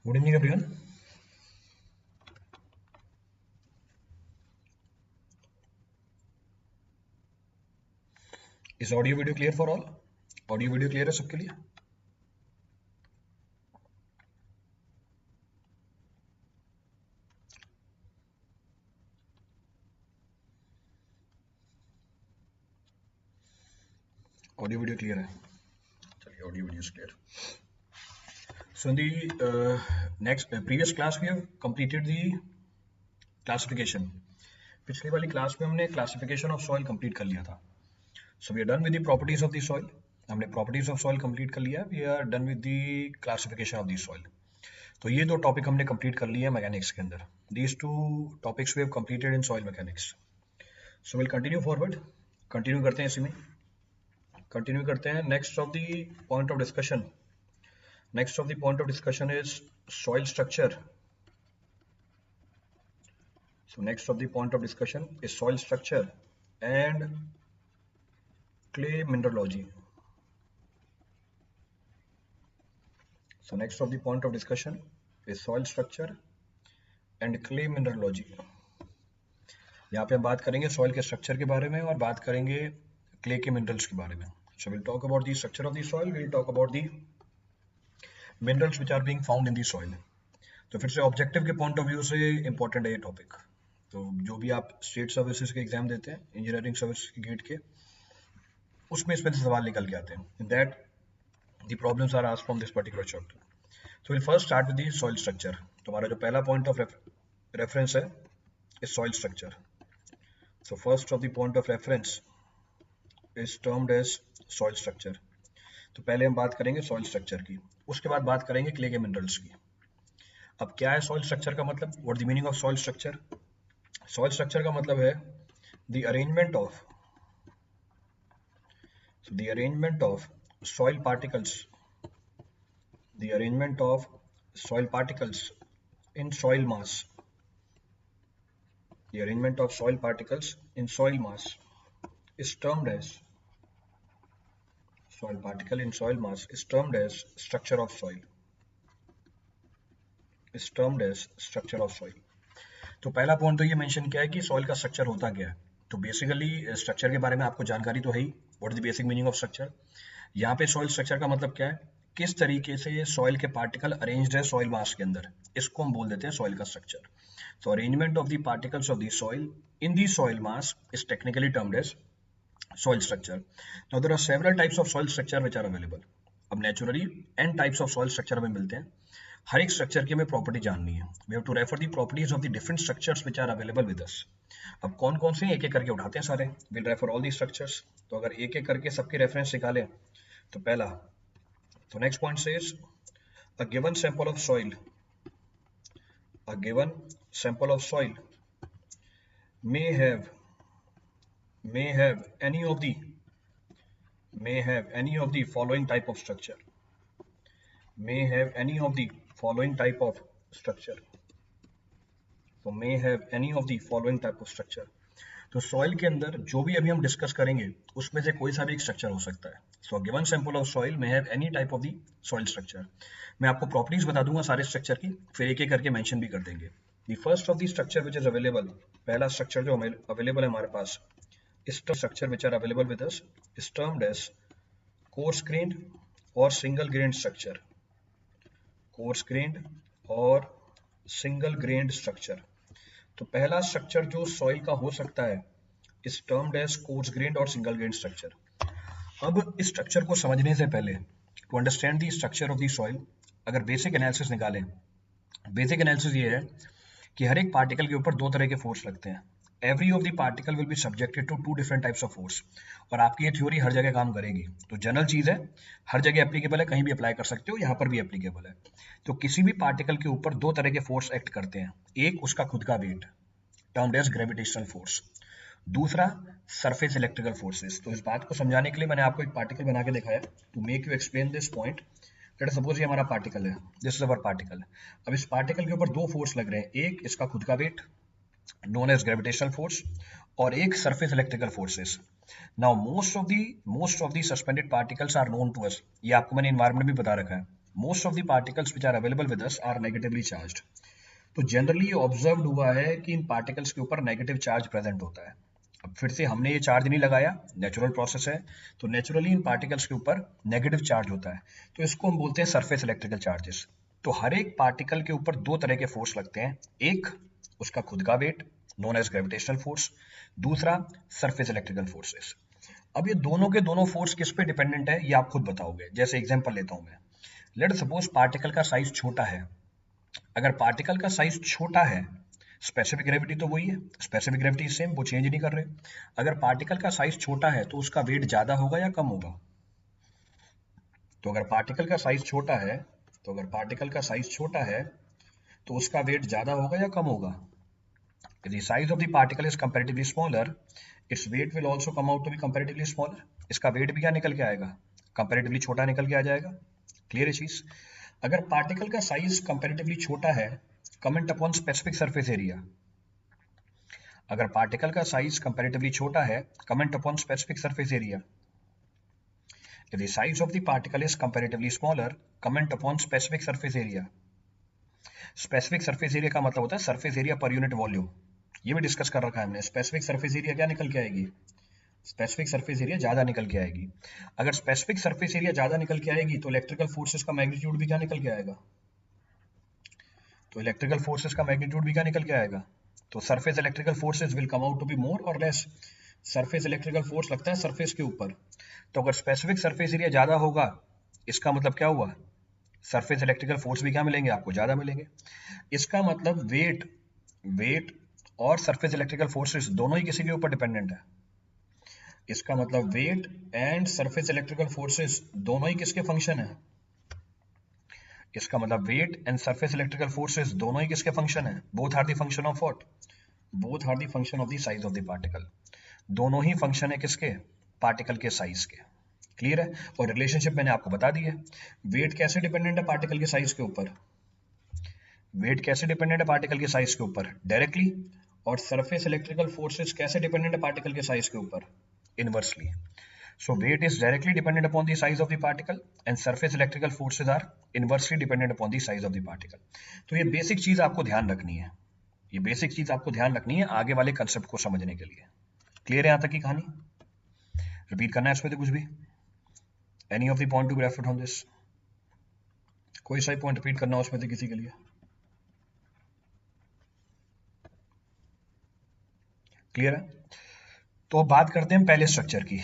Good evening, everyone. Is audio video clear for all? Audio video clear है सबके लिए? Audio video clear है. चलिए, audio video is clear. So in the previous class we have completed the classification. पिछली वाली class में हमने classification of soil complete कर लिया था. So we are done with the properties of the soil. हमने properties of soil complete कर लिया. We are done with the classification of the soil. तो ये दो टॉपिक हमने कंप्लीट कर लिए हैं मैकेनिक्स के अंदर. These two topics we have completed in soil mechanics. So we'll continue forward. Continue करते हैं इसी में. कंटिन्यू करते हैं. Next of the point of discussion. Next of the point of discussion is soil structure. So next of the point of discussion is soil structure and clay mineralogy. So next of the point of discussion is soil structure and clay mineralogy. यहाँ पे हम बात करेंगे soil के structure के बारे में और बात करेंगे क्ले के मिनरल्स के बारे में. So we'll talk about the structure of the soil. We'll talk about the minerals which are being found in the soil. तो फिर से ऑब्जेक्टिव के पॉइंट ऑफ व्यू से इंपॉर्टेंट है ये टॉपिक. तो जो भी आप स्टेट सर्विसेज के एग्जाम देते हैं, इंजीनियरिंग सर्विस के गेट के, उसमें इसमें से सवाल निकल के आते हैं. In that the problems are asked from this particular chapter. So will first start with the soil structure. तो हमारा जो पहला पॉइंट ऑफ रेफरेंस है is soil structure. So first of the point of reference is termed as soil structure. तो पहले हम बात करेंगे सॉइल स्ट्रक्चर की, उसके बाद बात करेंगे क्ले के मिनरल्स की. अब क्या है सॉइल स्ट्रक्चर का मतलब? What the meaning of soil structure? Soil structure का मतलब है the arrangement of soil particles, the arrangement of soil particles in soil mass. The arrangement of soil particles in soil mass is termed as soil particle in soil mass is termed as structure of soil. Is termed as structure of soil. तो पहला point तो ये mention किया है कि soil का structure होता क्या है. तो बेसिकली स्ट्रक्चर के बारे में आपको जानकारी तो है ही. What is the basic meaning of structure? यहाँ पे सॉइल स्ट्रक्चर का मतलब क्या है? किस तरीके से ये सॉइल के पार्टिकल अरेंज्ड है सॉइल मास के अंदर, इसको हम बोल देते हैं सॉइल का structure. So arrangement of the particles of the soil in the soil mass is technically termed as soil structure. Now there are several types of soil structure which are available. अब naturally n types of soil structure हमें मिलते हैं. हर एक structure की हमें property जाननी है. We have to refer the properties of the different structures which are available with us. अब कौन कौन से एक एक करके उठाते हैं सारे. We'll refer all these structures. तो अगर एक एक करके सबके रेफरेंस निकालें तो पहला, तो next point says a given sample of soil may have any of the following type of structure. So may have any of the following type of structure. तो सॉइल के अंदर जो भी अभी हम डिस्कस करेंगे उसमें से कोई सा भी एक स्ट्रक्चर हो सकता है. So given sample of soil may have any type of the soil structure. मैं आपको प्रॉपर्टीज बता दूंगा सारे स्ट्रक्चर की, फिर एक एक करके मेंशन भी कर देंगे. The first of the structure which is available, पहला स्ट्रक्चर जो अवेलेबल है हमारे पास, structure which are available with us is termed as coarse grained और single grained structure. Coarse grained और सिंगल ग्रेन्ड स्ट्रक्चर. तो पहला स्ट्रक्चर जो सॉइल का हो सकता है is termed as coarse grained और सिंगल ग्रेन्ड स्ट्रक्चर. अब इस स्ट्रक्चर को समझने से पहले, to understand the structure of the soil, अगर बेसिक एनालिसिस निकालें, बेसिक एनालिसिस ये है कि हर एक पार्टिकल के ऊपर दो तरह के फोर्स लगते हैं. Every of the particle will be subjected to two different types of force. और आपकी ये थ्योरी हर जगह काम करेगी. तो जनरल चीज है, हर जगह एप्लीकेबल है, कहीं भी अप्लाई कर सकते हो, यहाँ पर भी एप्लीकेबल है. तो किसी भी पार्टिकल के ऊपर दो तरह के फोर्स एक्ट करते हैं. एक उसका खुद का weight, termed as gravitational force. दूसरा सरफेस इलेक्ट्रिकल फोर्सेस. तो इस बात को समझाने के लिए मैंने आपको एक पार्टिकल बना के दिखाया to make you explain this point. Let us suppose ये हमारा पार्टिकल है, दिस इज अवर पार्टिकल. अब इस पार्टिकल के ऊपर दो फोर्स लग रहे हैं, एक इसका खुद का weight known as gravitational force और एक surface electrical forces. Now most of the suspended particles are known to us. ये आपको मैंने एनवायरनमेंट भी बता रखा है. Most of the particles which are available with us are negatively charged. तो जनरली ये ऑब्जर्व हुआ है कि इन पार्टिकल्स के ऊपर नेगेटिव चार्ज प्रेजेंट होता है। अब फिर से हमने ये चार्ज नहीं लगाया, नेचुरल प्रोसेस है, तो नेचुरली इन पार्टिकल्स के ऊपर नेगेटिव चार्ज होता है, तो इसको हम बोलते हैं सरफेस इलेक्ट्रिकल चार्जेस। तो हर एक पार्टिकल के ऊपर दो तरह के फोर्स लगते हैं, एक उसका खुद का weight known as gravitational force, दूसरा सरफेस इलेक्ट्रिकल फोर्सेस। अब ये दोनों के दोनों फोर्स किस पे डिपेंडेंट है ये आप खुद बताओगे। जैसे एग्जांपल लेता हूं मैं, लेट सपोज पार्टिकल का साइज छोटा है। अगर पार्टिकल का साइज छोटा है, स्पेसिफिक ग्रेविटी तो वही है, स्पेसिफिक ग्रेविटी सेम, वो चेंज नहीं कर रहे। अगर पार्टिकल का साइज छोटा है तो उसका वेट ज्यादा होगा या कम होगा? तो अगर पार्टिकल का साइज छोटा है, तो अगर पार्टिकल का साइज छोटा है तो उसका वेट ज्यादा होगा या कम होगा? If the size of the particle is comparatively smaller, its weight will also come out to be comparatively smaller. इसका वेट भी क्या निकल के आएगा? कंपैरेटिवली छोटा निकल के आ जाएगा। क्लियर है चीज? अगर पार्टिकल का साइज कंपैरेटिवली छोटा है, comment upon specific surface area. अगर पार्टिकल का साइज कंपैरेटिवली छोटा है, comment upon specific surface area. If the size of the particle is comparatively smaller, comment upon specific surface area. Specific surface area का मतलब होता है surface area per unit volume. ये भी डिस्कस कर रखा है हमने। स्पेसिफिक सरफेस एरिया क्या निकल के आएगी? स्पेसिफिक सरफेस एरिया ज्यादा निकल के आएगी। अगर स्पेसिफिक सरफेस एरिया ज्यादा निकल के आएगी तो इलेक्ट्रिकल फोर्सेस का मैग्नीट्यूड भी क्या निकल के आएगा? तो इलेक्ट्रिकल फोर्सेस का मैग्नीट्यूड भी क्या निकल के आएगा? तो surface electrical forces will come out to be more और लेस। सरफेस इलेक्ट्रिकल फोर्स लगता है सरफेस के ऊपर, तो अगर स्पेसिफिक सरफेस एरिया ज्यादा होगा, इसका मतलब क्या हुआ? सरफेस इलेक्ट्रिकल फोर्स भी क्या मिलेंगे आपको? ज्यादा मिलेंगे। इसका मतलब वेट और सरफेस इलेक्ट्रिकल फोर्सेस दोनों ही किसी के ऊपर डिपेंडेंट है। इसका मतलब weight and surface electrical forces दोनों ही किसके फंक्शन है? इसका मतलब weight and surface electrical forces दोनों ही किसके फंक्शन है? Both are the function of what? Both are the function of the size of the particle. दोनों ही फंक्शन है किसके? पार्टिकल के साइज के। क्लियर है? और रिलेशनशिप मैंने आपको बता दी है। वेट कैसे डिपेंडेंट है पार्टिकल के साइज के ऊपर? वेट कैसे डिपेंडेंट है पार्टिकल के साइज के ऊपर? डायरेक्टली। और सरफेस इलेक्ट्रिकल फोर्सेस कैसे डिपेंडेंट है पार्टिकल के साइज के ऊपर? Inversely. So weight is directly dependent upon the size of the particle and surface electrical forces are inversely dependent upon the size of the particle. तो ये basic चीज आपको ध्यान रखनी है, ये बेसिक चीज आपको ध्यान रखनी है आगे वाले कंसेप्ट को समझने के लिए। क्लियर है यहाँ तक की कहानी? रिपीट करना है इसमें तो कुछ भी? Any of the point to be referred on this? कोई सा पॉइंट रिपीट करना हो उसमें से किसी के लिए? क्लियर है? तो अब बात करते हैं पहले स्ट्रक्चर की।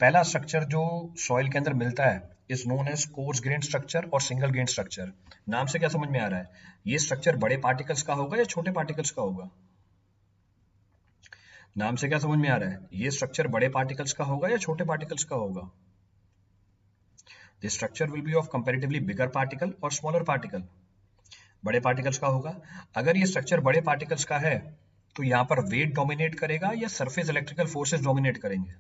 पहला स्ट्रक्चर जो सॉइल के अंदर मिलता है is known as coarse grain structure और सिंगल ग्रेन स्ट्रक्चर। नाम से क्या समझ में आ रहा है? ये स्ट्रक्चर बड़े पार्टिकल्स का होगा या छोटे पार्टिकल्स का होगा? नाम से क्या समझ में आ रहा है? ये स्ट्रक्चर बड़े पार्टिकल्स का होगा या छोटे पार्टिकल्स का होगा? The structure will B of comparatively bigger particle और स्मॉलर पार्टिकल। बड़े पार्टिकल्स का होगा। अगर ये स्ट्रक्चर बड़े पार्टिकल्स का है तो यहाँ पर वेट डोमिनेट करेगा या सरफेस इलेक्ट्रिकल फोर्सेस डोमिनेट करेंगे?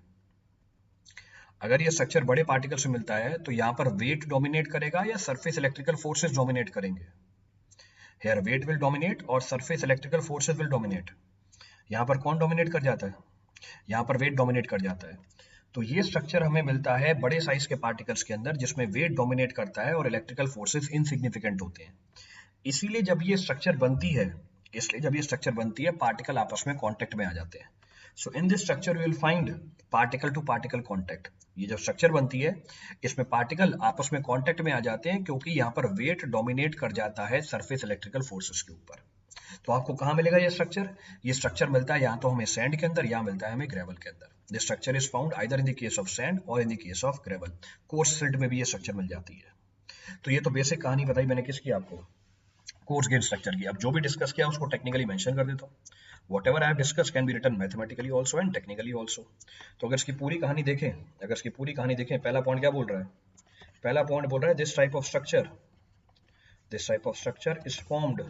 अगर ये स्ट्रक्चर बड़े पार्टिकल से मिलता है तो यहाँ पर वेट डोमिनेट करेगा या सरफेस इलेक्ट्रिकल फोर्सेस डोमिनेट करेंगे? हियर वेट विल डोमिनेट और surface electrical forces will dominate. यहाँ पर कौन डोमिनेट कर जाता है? यहाँ पर वेट डोमिनेट कर जाता है। तो ये स्ट्रक्चर हमें मिलता है बड़े साइज के पार्टिकल्स के अंदर जिसमें वेट डोमिनेट करता है और इलेक्ट्रिकल फोर्सेस इनसिग्निफिकेंट होते हैं। इसीलिए जब ये स्ट्रक्चर बनती है, पार्टिकल आपस में कांटेक्ट में आ जाते हैं। So in this structure you will find particle to particle contact. ये जो स्ट्रक्चर बनती है इसमें पार्टिकल आपस में कांटेक्ट में आ जाते हैं क्योंकि यहाँ पर वेट डोमिनेट कर जाता है सरफेस इलेक्ट्रिकल फोर्सेस के ऊपर। तो आपको कहाँ मिलेगा ये स्ट्रक्चर? ये स्ट्रक्चर मिलता है या तो हमें सैंड के अंदर या मिलता है हमें ग्रेवल के अंदर। This structure is found either in the case of sand or in the case of gravel. Coarse silt में भी ये स्ट्रक्चर मिल जाती है। तो ये तो बेसिक कहानी बताई मैंने किसकी आपको? कोर्स ग्रेन स्ट्रक्चर की। अब जो भी डिस्कस किया उसको टेक्निकली मेंशन कर देता हूँ। Whatever I have discussed can be written mathematically also and technically also. तो अगर इसकी पूरी कहानी देखें, पहला पॉइंट क्या बोल रहा है? पहला पॉइंट बोल रहा है this type of structure is formed.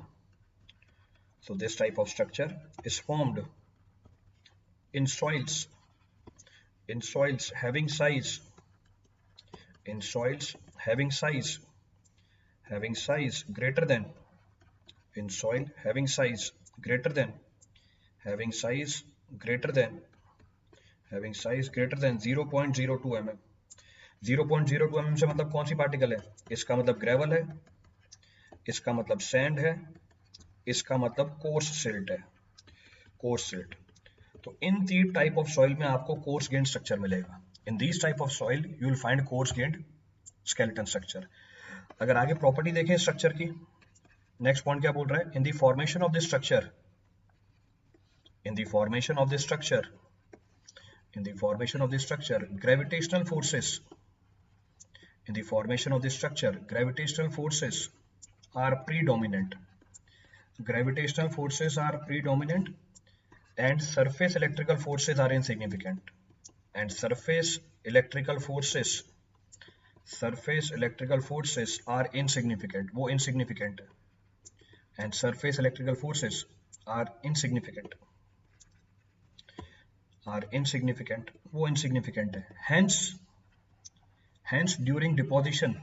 So this type of structure is formed in soils having size greater than, in soil having size greater than 0.02 mm. 0.02 mm से मतलब कौन सी पार्टिकल है? इसका मतलब ग्रेवल है, इसका मतलब सैंड है, इसका मतलब कोर्स सिल्ट है, कोर्स सिल्ट। तो इन तीन टाइप ऑफ सॉइल में आपको कोर्स ग्रेन्ड स्ट्रक्चर मिलेगा। In this type of soil you will find course grained skeleton structure. अगर आगे प्रॉपर्टी देखें स्ट्रक्चर की, नेक्स्ट पॉइंट क्या बोल रहा है? In the formation of the structure, in the formation of the structure, in the formation of the structure, gravitational forces, in the formation of the structure, gravitational forces are predominant, gravitational forces are predominant, and surface electrical forces are insignificant, and surface electrical forces are insignificant, वो insignificant है, and surface electrical forces are insignificant, वो insignificant है। hence during deposition,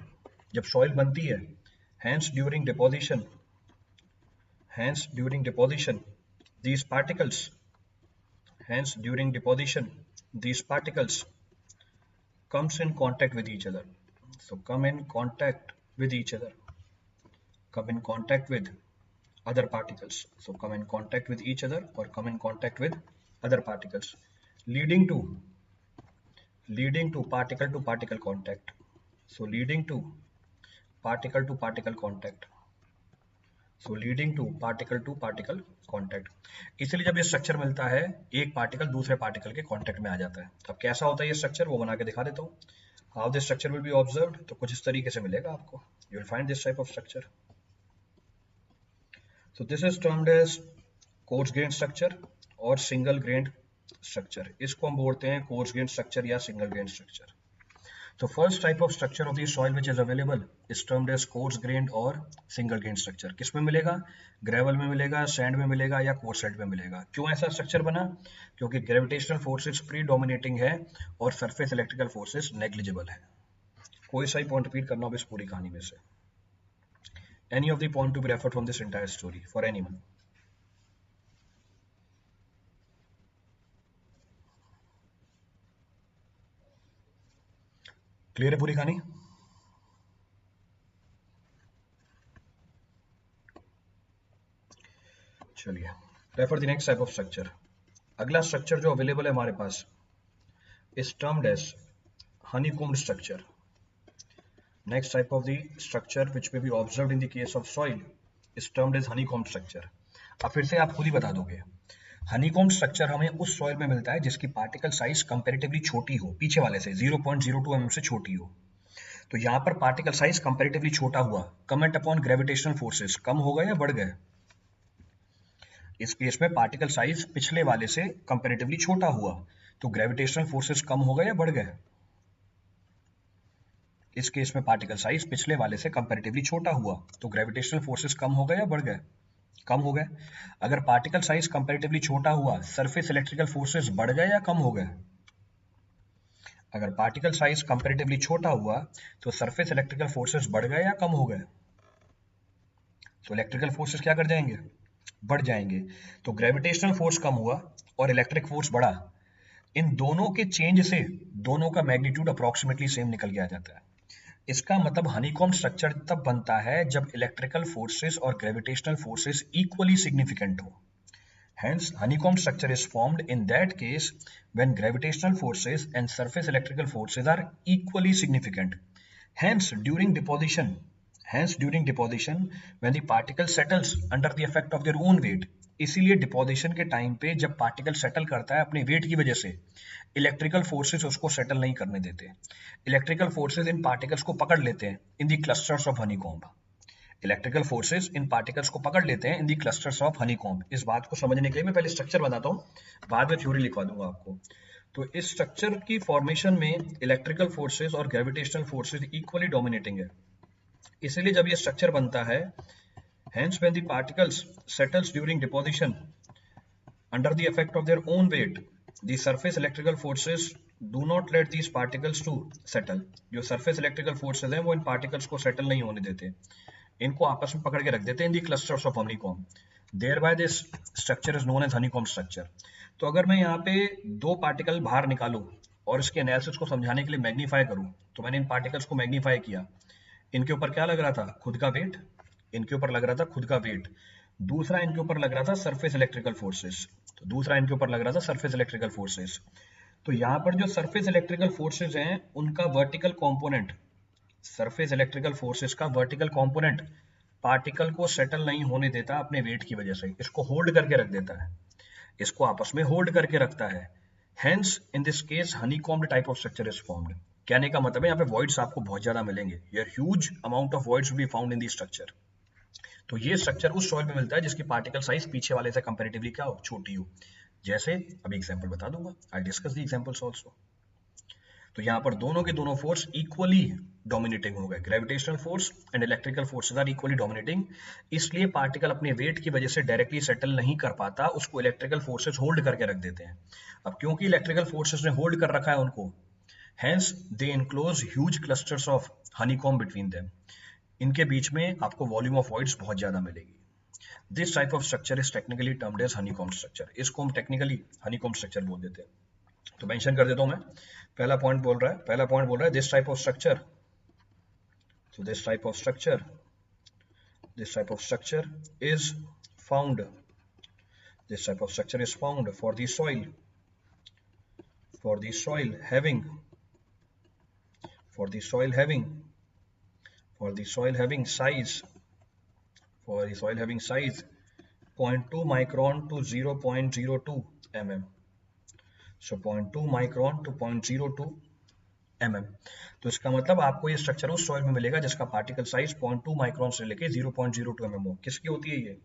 जब soil बनती है, hence during deposition these particles, comes in contact with each other, so come in contact with each other, come in contact with other particles, so come in contact with each other or come in contact with other particles, leading to particle to particle contact, so leading to particle to particle contact, इसलिए जब ये structure मिलता है, एक particle दूसरे particle के contact में आ जाता है। अब कैसा होता है ये स्ट्रक्चर, वो बना के दिखा देता हूँ। How this structure will be observed, तो कुछ इस तरीके से मिलेगा आपको, you will find this type of structure. So this is termed as coarse grained structure और सिंगल ग्रेन्ड स्ट्रक्चर। इसको हम बोलते हैं कोर्स ग्रेन्ड स्ट्रक्चर या single grained structure. So first type of structure of the soil which is available is termed as coarse grained और single grained structure। किस में मिलेगा? ग्रेवल में मिलेगा, सैंड में मिलेगा या कोर्स सिल्ट में मिलेगा। क्यों ऐसा स्ट्रक्चर बना? क्योंकि ग्रेविटेशनल फोर्सेस प्रीडोमिनेटिंग है और सरफेस इलेक्ट्रिकल फोर्सेस नेग्लिजिबल है। कोई सा ही पॉइंट रिपीट करना हो इस पूरी कहानी में से, any of the point to be referred from this entire story for anyone. Clear है पूरी कहानी? चलिए, refer the next type of structure. अगला स्ट्रक्चर जो अवेलेबल है हमारे पास is termed as honeycombed structure। Next type of the structure which may be observed in the case of soil is termed as honeycombed structure। अब फिर से आप खुद ही बता दोगे, हनीकॉम्ब स्ट्रक्चर हमें उस सॉइल में मिलता है जिसकी पार्टिकल साइज कंपैरेटिवली छोटी हो, पीछे वाले से 0.02 mm से छोटी हो। तो यहाँ पर पार्टिकल साइज कंपैरेटिवली छोटा हुआ, कमेंट अपॉन ग्रेविटेशनल फोर्सेस, कम हो गए या बढ़ गए? इस केस में पार्टिकल साइज पिछले वाले से कंपैरेटिवली छोटा हुआ, तो ग्रेविटेशनल फोर्सेस कम हो गए या बढ़ गए? इस केस में पार्टिकल साइज पिछले वाले से कंपैरेटिवली छोटा हुआ, तो ग्रेविटेशनल फोर्सेस कम हो गए या बढ़ गए? कम हो गए। अगर पार्टिकल साइज कंपैरेटिवली छोटा हुआ, सरफेस इलेक्ट्रिकल फोर्सेस बढ़ गए या कम हो गए? अगर पार्टिकल साइज कंपैरेटिवली छोटा हुआ तो सरफेस इलेक्ट्रिकल फोर्सेस बढ़ गए या कम हो गए? तो इलेक्ट्रिकल फोर्सेस क्या कर जाएंगे? बढ़ जाएंगे। तो ग्रेविटेशनल फोर्स कम हुआ और इलेक्ट्रिक फोर्स बढ़ा, इन दोनों के चेंज से दोनों का मैग्नीट्यूड अप्रोक्सीमेटली सेम निकल के आ जाता है। इसका मतलब हनीकॉम्ब स्ट्रक्चर तब बनता है जब इलेक्ट्रिकल फोर्सेस और ग्रेविटेशनल फोर्सेस इक्वली सिग्निफिकेंट हो। Hence, honeycomb structure is formed in that case when gravitational forces and surface electrical forces are equally significant. Hence, during deposition, when the particle settles under the effect of their own weight, इसीलिए deposition के time पे जब particle settle करता है अपने weight की वजह से, इलेक्ट्रिकल फोर्सेस उसको सेटल नहीं करने देते। इलेक्ट्रिकल फोर्सेस इन पार्टिकल्स को पकड़ लेते हैं in the clusters of honeycomb. Electrical forces इन पार्टिकल्स को पकड़ लेते हैं in the clusters of honeycomb. इस बात को समझने के लिए मैं पहले स्ट्रक्चर बताता हूँ, बाद में थ्योरी लिखवा दूंगा आपको। तो इस स्ट्रक्चर की फॉर्मेशन में इलेक्ट्रिकल फोर्सेस और ग्रेविटेशनल फोर्सेस इक्वली डोमिनेटिंग है। इसलिए जब ये स्ट्रक्चर बनता है, hence when the particles settles during deposition under the effect of their own weight, the surface electrical forces do not let these particles to settle। जो surface electrical forces हैं वो इन particles को settle नहीं होने देते, इनको आपस में पकड़ के रख देते हैं in the clusters of honeycomb। thereby this structure is known as honeycomb structure। तो अगर मैं यहाँ पे दो पार्टिकल बाहर निकालूं और इसके एनालिसिस को समझाने के लिए मैग्नीफाई करूं, तो मैंने इन पार्टिकल्स को मैग्नीफाई किया। इनके ऊपर क्या लग रहा था? खुद का वेट। इनके ऊपर लग रहा था खुद का वेट। दूसरा इनके ऊपर लग रहा था सरफेस इलेक्ट्रिकल फोर्सेस। तो दूसरा इनके ऊपर लग रहा था सरफेस इलेक्ट्रिकल फोर्सेस। तो यहाँ पर जो सरफेस इलेक्ट्रिकल फोर्सेस हैं उनका vertical component, surface electrical forces का वर्टिकल कंपोनेंट पार्टिकल को सेटल नहीं होने देता अपने वेट की वजह से, इसको होल्ड करके रख देता है, इसको आपस में होल्ड करके रखता है। Hence in this case honeycomb type of structure is formed. कहने का मतलब है यहाँ पे वॉइड्स आपको बहुत ज्यादा मिलेंगे, here huge amount of voids will be found in the structure. तो ये स्ट्रक्चर उस सॉइल में मिलता है जिसकी पार्टिकल साइज पीछे वाले से कंपैरेटिवली क्या हो, छोटी हो। जैसे अभी एग्जांपल बता दूंगा, I discuss the examples also. तो यहाँ पर दोनों के दोनों फोर्स इक्वली डोमिनेटिंग हो गए, gravitational force and electrical forces are equally dominating. इसलिए पार्टिकल अपने वेट की वजह से डायरेक्टली सेटल नहीं कर पाता, उसको इलेक्ट्रिकल फोर्सेस होल्ड करके रख देते हैं। अब क्योंकि इलेक्ट्रिकल फोर्सेस ने होल्ड कर रखा है उनको, hence they enclose huge clusters of honeycomb between them. इनके बीच में आपको वॉल्यूम ऑफ वॉइड्स बहुत ज्यादा मिलेगी। This type of structure is technically termed as honeycomb structure. इसको हम टेक्निकली हनीकॉम्ब स्ट्रक्चर बोल देते हैं। तो मेंशन कर देता हूं मैं, पहला पॉइंट बोल रहा है this type of structure. So this type of structure is found for the soil having 0.2 micron to 0.02 mm. So 0.2 micron to 0.02 mm. तो इसका मतलब आपको ये स्ट्रक्चर उस सॉइल में मिलेगा जिसका पार्टिकल साइज 0.2 माइक्रोन से लेके 0.02 mm हो। किसकी होती है ये?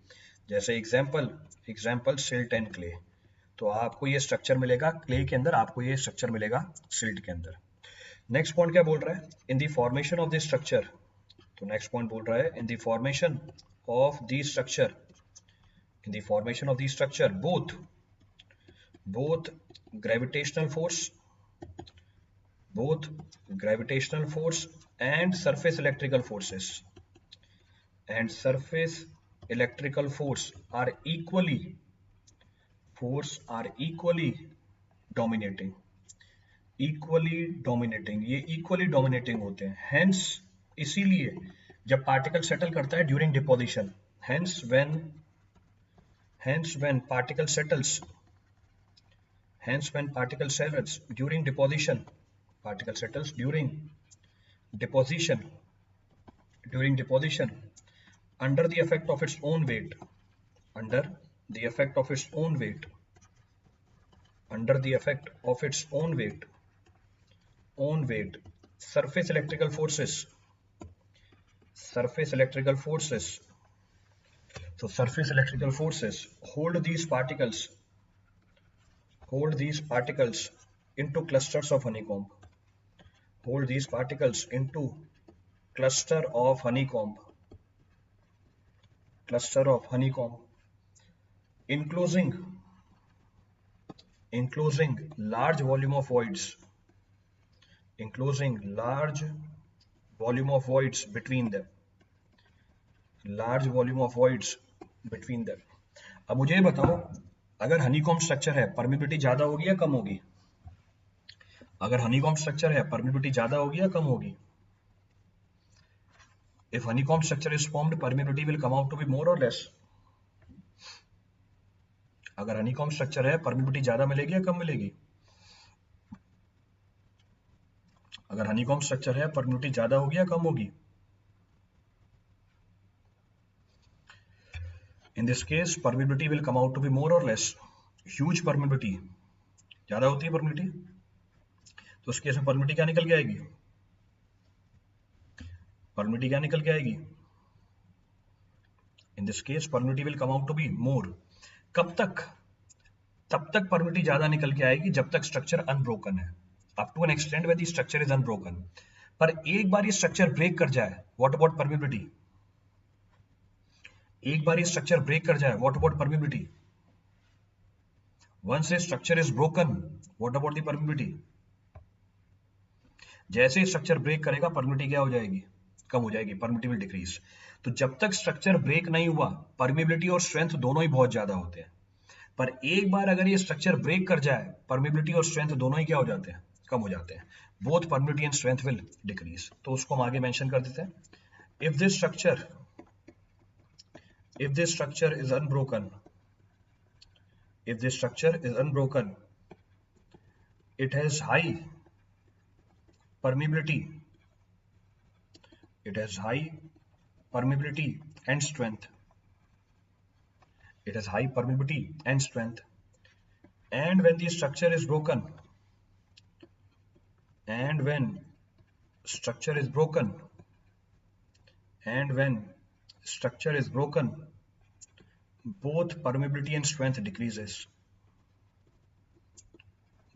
जैसे एग्जांपल सिल्ट एंड क्ले। तो आपको ये स्ट्रक्चर मिलेगा क्ले के अंदर, आपको ये स्ट्रक्चर मिलेगा सिल्ट के अंदर। नेक्स्ट पॉइंट क्या बोल रहा है? In the formation of this structure. तो नेक्स्ट पॉइंट बोल रहा है in the formation of the structure both gravitational force and surface electrical force are equally dominating। ये equally dominating होते हैं। Hence इसीलिए जब पार्टिकल सेटल करता है during deposition, hence when particle settles during deposition under the effect of its own weight surface electrical forces hold these particles into clusters of honeycomb, enclosing large volume of voids between them। अब मुझे ये बताओ, अगर honeycomb structure है permeability ज्यादा होगी या कम होगी? If honeycomb structure is formed, permeability will come out to be more or less। अगर honeycomb structure है permeability ज्यादा मिलेगी या कम मिलेगी? अगर honeycomb structure है permeability ज्यादा होगी या कम होगी? In this case, permeability will come out to be more or less। Huge permeability, ज्यादा होती है permeabiliity, तो उस केस में permeability क्या निकल के आएगी? In this case, permeability will come out to be more। कब तक? तब तक permeability ज्यादा निकल के आएगी जब तक स्ट्रक्चर अनब्रोकन है, up to an extent where the structure is unbroken। पर एक बार ये स्ट्रक्चर ब्रेक कर जाए, what about permeability? एक बार ये स्ट्रक्चर ब्रेक कर जाए, what about permeability? Once a structure is broken, what about the permeability? जैसे स्ट्रक्चर ब्रेक करेगा permeability क्या हो जाएगी? कम हो जाएगी, permeability will decrease। तो जब तक स्ट्रक्चर ब्रेक नहीं हुआ परमिबिलिटी और स्ट्रेंथ दोनों ही बहुत ज्यादा होते हैं, पर एक बार अगर ये स्ट्रक्चर ब्रेक कर जाए परमिबिलिटी और स्ट्रेंथ दोनों ही क्या हो जाते हैं? कम हो जाते हैं, both permeability and strength will decrease. तो उसको हम आगे मेंशन कर देते हैं। If this structure is unbroken, if this structure is unbroken, it has high permeability, it has high permeability and strength, it has high permeability and strength, and when the structure is broken, and when structure is broken, and when structure is broken, both permeability and strength decreases,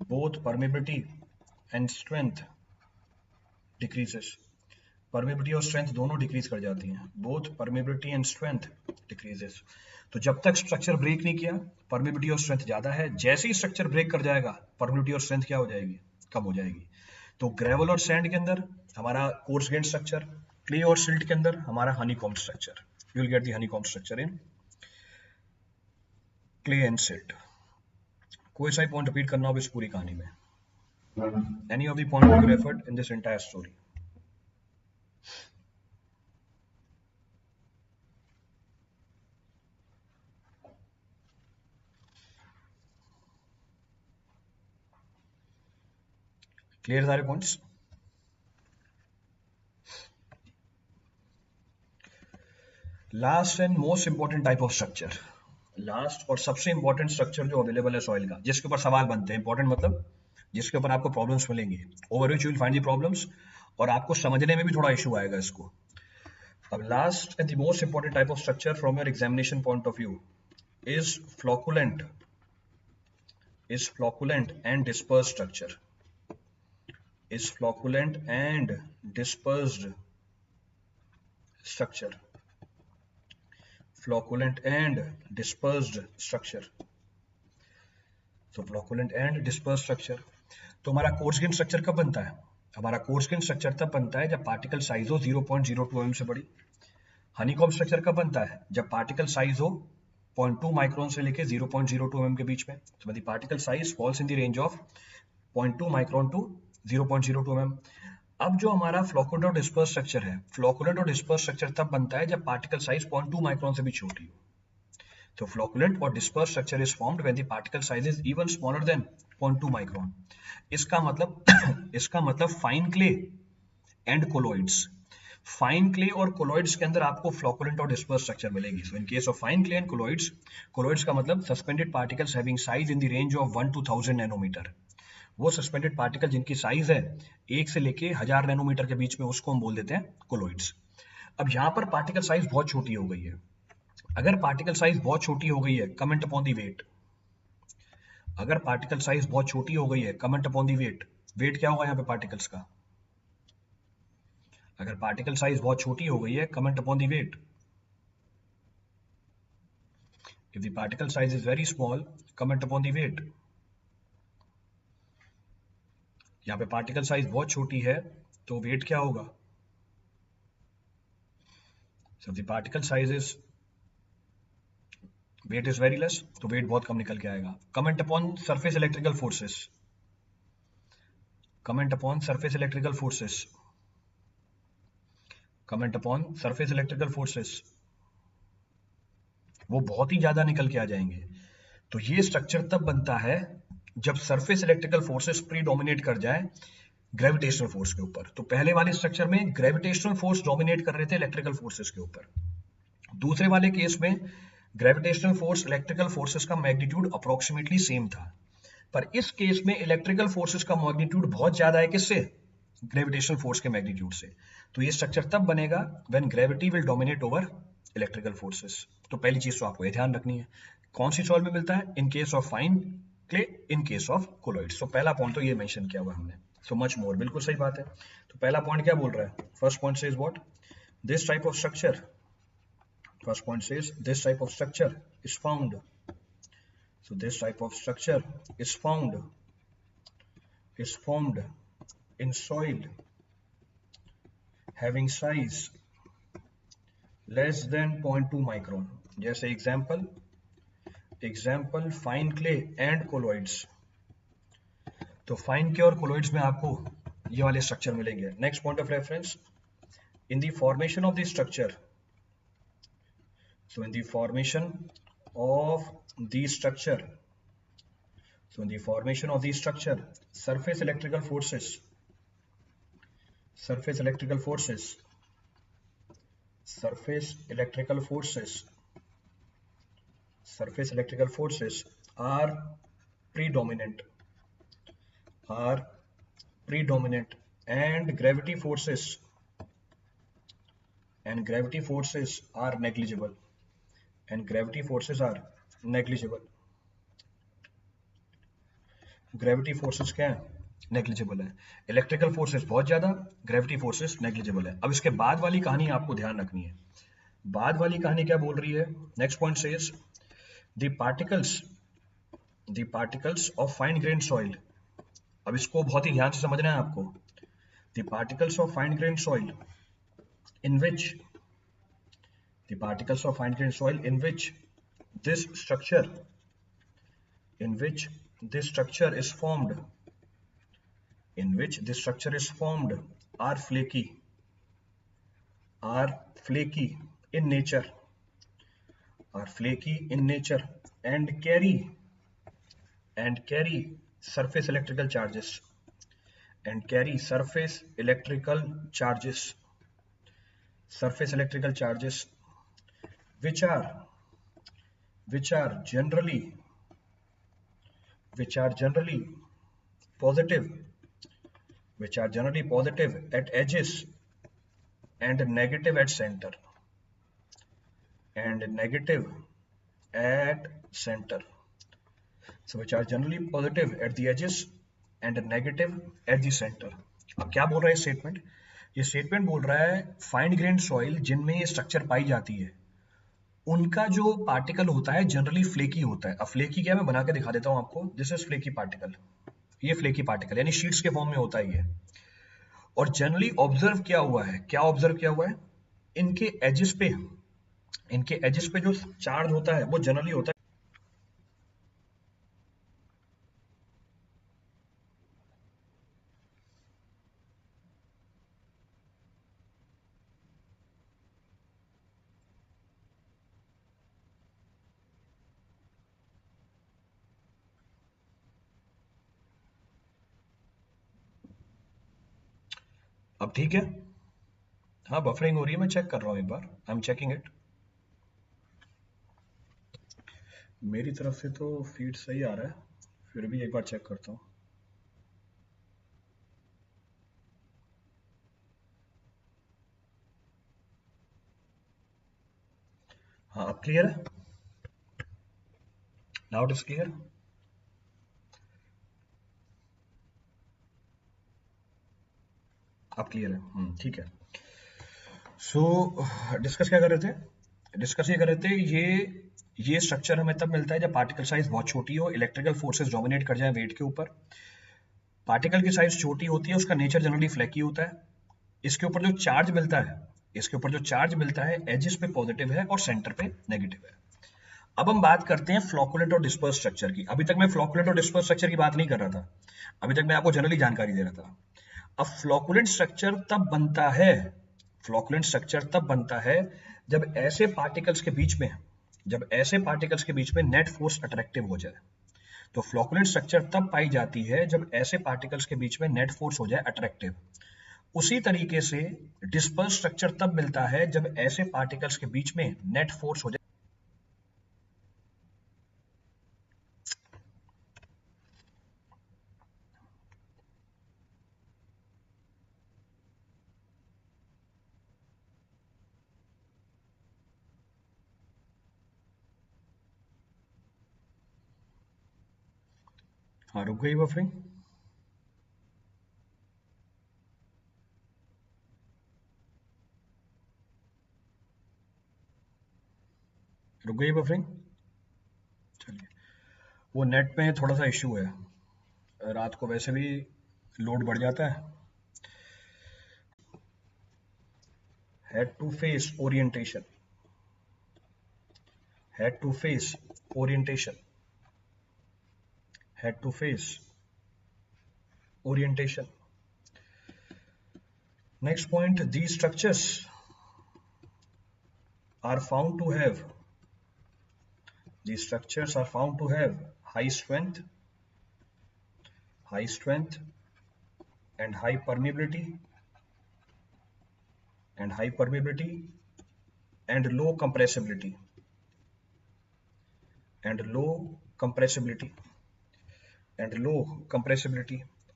both permeability and strength decreases, permeability और strength दोनों decrease कर जाती हैं, both permeability and strength decreases. तो जब तक structure break नहीं किया परमेबिलिटी और स्ट्रेंथ ज्यादा है, जैसे ही स्ट्रक्चर ब्रेक कर जाएगा परमेबिलिटी और स्ट्रेंथ क्या हो जाएगी, कम हो जाएगी। तो ग्रेवल और सैंड के अंदर हमारा कोर्स ग्रेन स्ट्रक्चर, क्ले और सिल्ट के अंदर हमारा honeycomb structure, you will get the honeycomb structure in clay and silt. कोई सा पॉइंट रिपीट करना हो इस पूरी कहानी में, any of the point you referred in this entire story. Clear सारे points? Last and most important type of structure, last और सबसे इंपॉर्टेंट स्ट्रक्चर जो अवेलेबल है सॉइल का, जिसके ऊपर सवाल बनते हैं, इंपॉर्टेंट मतलब जिसके ऊपर आपको प्रॉब्लम्स मिलेंगी, over which you will find the problems, और आपको समझने में भी थोड़ा इशू आएगा इसको। अब last and the most important type of structure from your examination point of view is flocculent, and dispersed structure, is flocculent and dispersed structure, flocculent and dispersed structure, so flocculent and dispersed structure। तो हमारा course grain structure कब बनता है, हमारा course grain structure तब बनता है जब पार्टिकल साइज हो 0.02 mm से बड़ी। हनीकॉम्ब स्ट्रक्चर कब बनता है, जब पार्टिकल साइज हो 0.2 माइक्रोन से लेके 0.02 mm के बीच में। तो the particle size falls in the range of 0.2 micron to 0.02 mm। अब जो हमारा फ्लोकुलेंट और डिस्पर्स स्ट्रक्चर है, फ्लोकुलेंट और डिस्पर्स स्ट्रक्चर तब बनता है जब पार्टिकल साइज 0.2 माइक्रोन से भी छोटी हो। तो फ्लोकुलेंट और disperse structure is formed when the particle size is even smaller than 0.2 micron. इसका मतलब fine clay and colloids, fine clay और कोलॉइड्स के अंदर आपको फ्लोकुलेंट और डिस्पर्स स्ट्रक्चर मिलेगी। So in case of fine clay and colloids, colloids का मतलब suspended particles having size in the range of 1 to 1000 nanometre, वो सस्पेंडेड पार्टिकल जिनकी साइज है 1 से लेके 1000 नैनोमीटर के बीच में, उसको हम बोल देते हैं कोलॉइड्स। अब यहाँ पर पार्टिकल साइज बहुत छोटी हो गई है, अगर पार्टिकल साइज बहुत छोटी हो गई है कमेंट अपॉन दी वेट, अगर पार्टिकल साइज बहुत छोटी हो गई है comment upon the weight, weight क्या होगा यहाँ पे पार्टिकल्स का, अगर पार्टिकल साइज बहुत छोटी हो गई है comment upon the weight. If the particle size is very small comment upon the weight. यहाँ पे पार्टिकल साइज बहुत छोटी है तो वेट क्या होगा, so the particle size is, weight is very less, तो वेट बहुत कम निकल के आएगा। Comment upon surface electrical forces, comment upon surface electrical forces, comment upon surface electrical forces, वो बहुत ही ज्यादा निकल के आ जाएंगे। तो ये स्ट्रक्चर तब बनता है जब सरफेस इलेक्ट्रिकल फोर्सेस प्रीडोमिनेट कर जाए ग्रेविटेशनल फोर्स के ऊपर। तो पहले वाले स्ट्रक्चर में ग्रेविटेशनल फोर्स डोमिनेट कर रहे थे इलेक्ट्रिकल फोर्सेस के ऊपर, दूसरे वाले केस में ग्रेविटेशनल फोर्स इलेक्ट्रिकल फोर्सेस का मैग्नीट्यूड अप्रोक्सीमेटली सेम था, पर इस केस में इलेक्ट्रिकल फोर्सेस का मैग्नीट्यूड बहुत ज्यादा है, किससे, ग्रेविटेशनल फोर्स के मैग्नीट्यूड से। तो ये स्ट्रक्चर तब बनेगा when gravity will dominate over electrical forces. तो पहली चीज तो आपको ये ध्यान रखनी है, कौन सी सॉइल में मिलता है, इन case of fine clay, in case of colloids. तो पहला पॉइंट तो ये मेंशन किया हुआ हमने, सो मच मोर, बिल्कुल सही बात है। तो पहला पॉइंट क्या बोल रहा है, first point says what, this type of structure, first point says this type of structure is found, so this type of structure is formed in soil having size less than 0.2 micron, जैसे example fine clay and colloids, तो fine के और colloids में आपको ये वाले structure मिलेंगे. Next point of reference, in the formation of the structure, so in the formation of the structure, so in the formation of the structure, surface electrical forces, surface electrical forces, surface electrical forces, surface electrical forces are predominant, are predominant, and gravity forces, and gravity forces are negligible, and gravity forces are negligible. Gravity forces क्या है? Negligible है. Electrical forces बहुत ज्यादा, gravity forces negligible है. अब इसके बाद वाली कहानी आपको ध्यान रखनी है. बाद वाली कहानी क्या बोल रही है? Next point says the particles of fine grain soil. अब इसको बहुत ही ध्यान से समझना है आपको. The particles of fine grain soil in which, the particles of fine grain soil in which this structure, in which this structure is formed, in which this structure is formed, are flaky in nature, are flaky in nature, and carry surface electrical charges, and carry surface electrical charges, surface electrical charges, which are generally positive, which are generally positive at edges and negative at center, and negative at center. So which are generally positive at the edges and negative at the center. अब क्या बोल रहा है statement? ये statement बोल रहा है fine grain soil जिनमें ये स्ट्रक्चर पाई जाती है उनका जो पार्टिकल होता है जनरली फ्लेकी होता है. अब फ्लेकी क्या, मैं बना के दिखा देता हूं आपको. दिस इज फ्लेकी पार्टिकल, ये फ्लेकी पार्टिकल यानी शीट्स के फॉर्म में होता है ये. और जनरली ऑब्जर्व किया हुआ है, क्या ऑब्जर्व किया हुआ है? इनके एजेस पे, इनके एजेस पे जो चार्ज होता है वो जनरली होता है. अब ठीक है. हाँ बफरिंग हो रही है, मैं चेक कर रहा हूँ एक बार. I am checking it. मेरी तरफ से तो फीड सही आ रहा है, फिर भी एक बार चेक करता हूँ. हाँ अब क्लियर है. Now it is clear. अब क्लियर है. ठीक है. सो डिस्कस क्या कर रहे थे? डिस्कस ये कर रहे थे, ये स्ट्रक्चर हमें तब मिलता है जब पार्टिकल साइज बहुत छोटी हो, इलेक्ट्रिकल फोर्सेस डोमिनेट कर जाए वेट के ऊपर. पार्टिकल की साइज छोटी होती है, उसका नेचर जनरली फ्लैकी होता है. इसके ऊपर जो चार्ज मिलता है, इसके ऊपर जो चार्ज मिलता है एजेस पे पॉजिटिव है और सेंटर पे नेगेटिव है. अब हम बात करते हैं फ्लोकुलेंट और डिस्पर्स स्ट्रक्चर की. अभी तक मैं फ्लोकुलेंट और डिस्पर्स स्ट्रक्चर की बात नहीं कर रहा था, अभी तक मैं आपको जनरली जानकारी दे रहा था. अब फ्लोकुलेंट स्ट्रक्चर तब बनता है, फ्लोकुलेंट स्ट्रक्चर तब बनता है जब ऐसे पार्टिकल्स के बीच में, जब ऐसे पार्टिकल्स के बीच में नेट फोर्स अट्रैक्टिव हो जाए. तो फ्लोकुलेंट स्ट्रक्चर तब पाई जाती है जब ऐसे पार्टिकल्स के बीच में नेट फोर्स हो जाए अट्रैक्टिव. उसी तरीके से डिस्पर्स स्ट्रक्चर तब मिलता है जब ऐसे पार्टिकल्स के बीच में नेट फोर्स हो जाए. हाँ रुक गई बफरिंग. रुक गई बफरिंग. चलिए, वो नेट में थोड़ा सा इश्यू है, रात को वैसे भी लोड बढ़ जाता है. Head to face orientation, head to face orientation, head to face orientation. Next point, these structures are found to have high strength and high permeability and low compressibility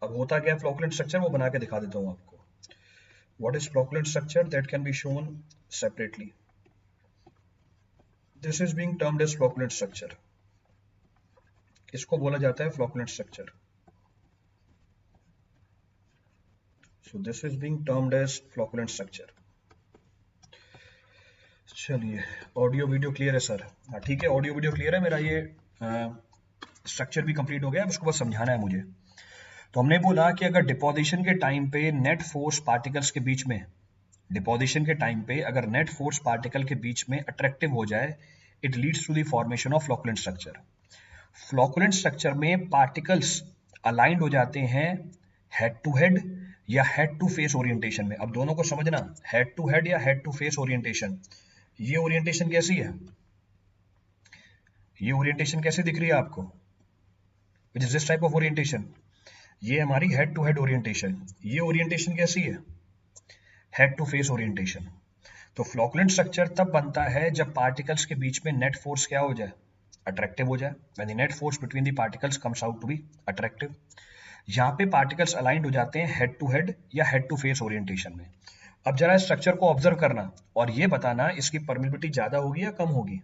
अब होता क्या है फ्लोकुलेंट स्ट्रक्चर, वो बना के दिखा देता हूं आपको. What is flocculent structure? That can be shown separately. This is being termed as flocculent structure. इसको बोला जाता है flocculent structure. So this is being termed as flocculent structure. चलिए, ऑडियो वीडियो क्लियर है सर? हाँ ठीक है, ऑडियो वीडियो क्लियर है. मेरा ये स्ट्रक्चर भी कंप्लीट हो गया, अब इसको बस समझाना है मुझे. तो हमने बोला कि अगर डिपोजिशन के टाइम पे नेट फोर्स पार्टिकल्स के बीच में, डिपोजिशन के टाइम पे अगर नेट फोर्स पार्टिकल के बीच में अट्रैक्टिव हो जाए, it leads to the formation of flocculent structure. Flocculent structure में पार्टिकल्स अलाइंड हो जाते हैं हेड टू हेड या हेड टू फेस ओरिएंटेशन में. अब दोनों को समझना, हेड टू हेड या हेड टू फेस ओरिएंटेशन. ये ओरिएंटेशन कैसी है? ये ओरिएंटेशन कैसे दिख रही है आपको? Which is this type of orientation. ये हमारी हेड टू हेड ओरिएंटेशन. ये ओरिएंटेशन कैसी है? Head to face orientation. तो फ्लोकुलेंट स्ट्रक्चर तब बनता है जब पार्टिकल्स के बीच में नेट फोर्स क्या हो जाए? अट्रैक्टिव हो जाए. When the net force between the particles comes out to be attractive. यहाँ पे पार्टिकल्स अलाइंड हो जाते हैं हेड टू हेड या हेड टू फेस ओरिएंटेशन में. अब जरा इस स्ट्रक्चर को ऑब्जर्व करना और ये बताना इसकी परमिबिलिटी ज्यादा होगी या कम होगी.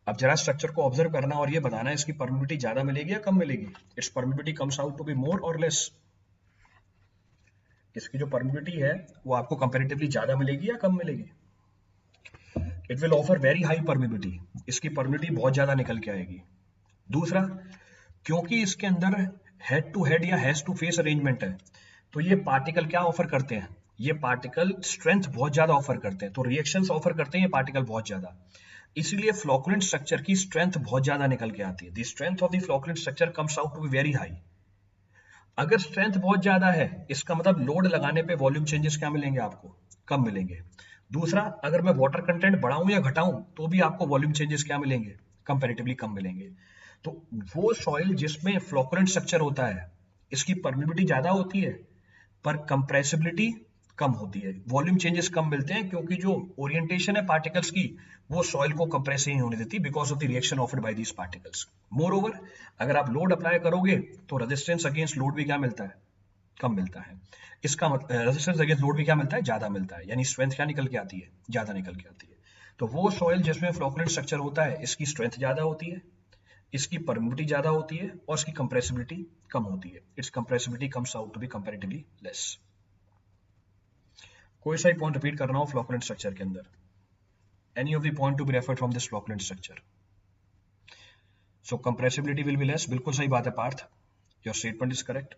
अब जरा स्ट्रक्चर को ऑब्जर्व करना और ये बताना इसकी परमिबिलिटी ज्यादा मिलेगी या कम मिलेगी. Its permeability comes out to be more और लेस. इसकी जो परमिबिलिटी है वो आपको कंपैरेटिवली ज्यादा मिलेगी या कम मिलेगी. It will offer very high permeability. इसकी परमिबिलिटी बहुत ज्यादा निकल के आएगी. दूसरा, क्योंकि इसके अंदर हेड टू हेड या हेड टू फेस अरेंजमेंट है, तो ये पार्टिकल क्या ऑफर करते हैं? ये पार्टिकल स्ट्रेंथ बहुत ज्यादा ऑफर करते हैं. तो रिएक्शंस ऑफर करते हैं ये पार्टिकल बहुत ज्यादा. इसीलिए फ्लोकुलेंट स्ट्रक्चर की स्ट्रेंथ बहुत ज्यादा निकल के आती है. The strength of the flocculent structure comes out to be very high. अगर स्ट्रेंथ बहुत ज्यादा है, इसका मतलब लोड लगाने पे वॉल्यूम चेंजेस क्या मिलेंगे आपको? कम मिलेंगे. दूसरा, अगर मैं वाटर कंटेंट बढ़ाऊं या घटाऊं तो भी आपको वॉल्यूम चेंजेस क्या मिलेंगे? कंपैरेटिवली कम मिलेंगे. तो वो सॉइल जिसमें फ्लोकुलेंट स्ट्रक्चर होता है, इसकी परमिबिलिटी ज्यादा होती है पर कंप्रेसिबिलिटी कम होती है. वॉल्यूम चेंजेस कम मिलते हैं क्योंकि जो ओरिएंटेशन है पार्टिकल्स की वो सॉइल को कंप्रेस नहीं होने देती because of the reaction offered by these particles. Moreover, अगर आप लोड अप्लाई करोगे तो रेजिस्टेंस अगेंस्ट लोड भी क्या मिलता है? कम मिलता है. इसका मतलब रेजिस्टेंस अगेंस्ट लोड भी क्या मिलता है? ज्यादा मिलता है. यानी स्ट्रेंथ क्या निकल के आती है? ज्यादा निकल के आती है. तो वो सॉइल जिसमें फ्लोकुलेंट स्ट्रक्चर होता है, इसकी स्ट्रेंथ ज्यादा होती है, इसकी परमिबिलिटी ज्यादा होती है और इसकी कंप्रेसिबिलिटी कम होती है. Its compressibility comes out to be comparatively less. कोई सा ही पॉइंट रिपीट कर रहा हूं फ्लोकुलेंट स्ट्रक्चर के अंदर. Any of the point to be referred from this flocculent structure. So compressibility will be less. बिल्कुल सही बात है Partha. Your statement is correct.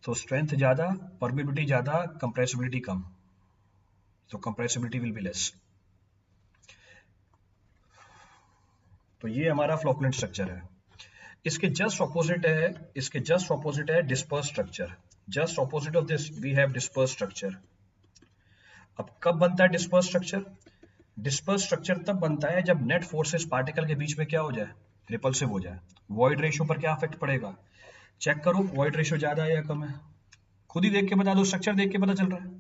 So strength ज्यादा, permeability ज्यादा, compressibility come. So compressibility will be less. तो ये हमारा फ्लोकुलेंट स्ट्रक्चर है. इसके जस्ट ऑपोजिट है disperse structure. Just opposite of this we have disperse structure. अब कब बनता है डिस्पर्स स्ट्रक्चर? डिस्पर्स स्ट्रक्चर तब बनता है जब नेट फोर्सेस पार्टिकल के बीच में क्या हो जाए? रिपल्सिव हो जाए. वॉइड रेशियो पर क्या इफेक्ट पड़ेगा? चेक करो, वॉइड रेशियो ज्यादा है या कम है? खुद ही देख के बता दो, स्ट्रक्चर देख के पता चल रहा है.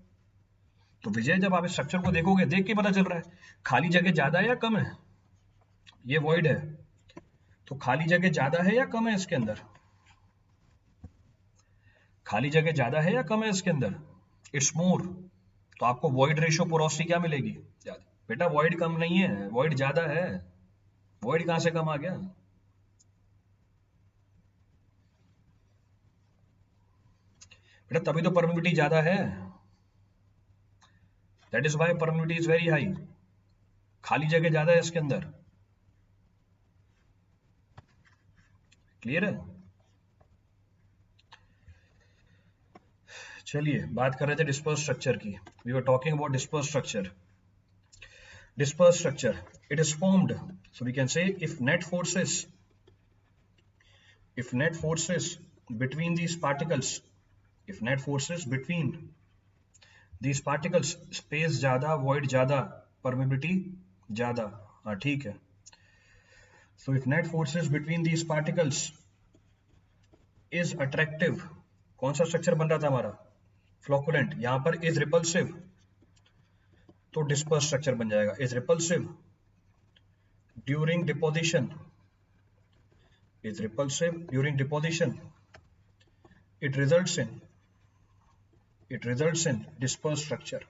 तो विजय, जब आप इस स्ट्रक्चर को देखोगे देख के पता चल रहा है खाली जगह ज्यादा है या कम है? ये वॉइड है तो खाली जगह ज्यादा है या कम है इसके अंदर? खाली जगह ज्यादा है या कम है इसके अंदर? It's more. तो आपको वॉइड रेशियो पोरोसिटी क्या मिलेगी? ज्यादा. बेटा वॉइड कम नहीं है, वॉइड ज्यादा है. वॉइड कहां से कम आ गया? बेटा तभी तो परमिबिलिटी ज्यादा है. That is why permeability is very high. खाली जगह ज्यादा है इसके अंदर. क्लियर है? चलिए बात कर रहे थे डिस्पर्स स्ट्रक्चर की. We were talking about disperse structure. Dispersed structure, it is formed, so we can say if net forces between these particles, if net forces between these particles, space ज्यादा, void ज्यादा, permeability ज्यादा, हाँ ठीक है. So if net forces between these particles is attractive, कौन सा structure बन रहा था हमारा? फ्लोकुलेंट. यहां पर is repulsive, तो डिस्पर्स स्ट्रक्चर बन जाएगा. is repulsive during deposition, is repulsive during deposition, it results in dispersed structure,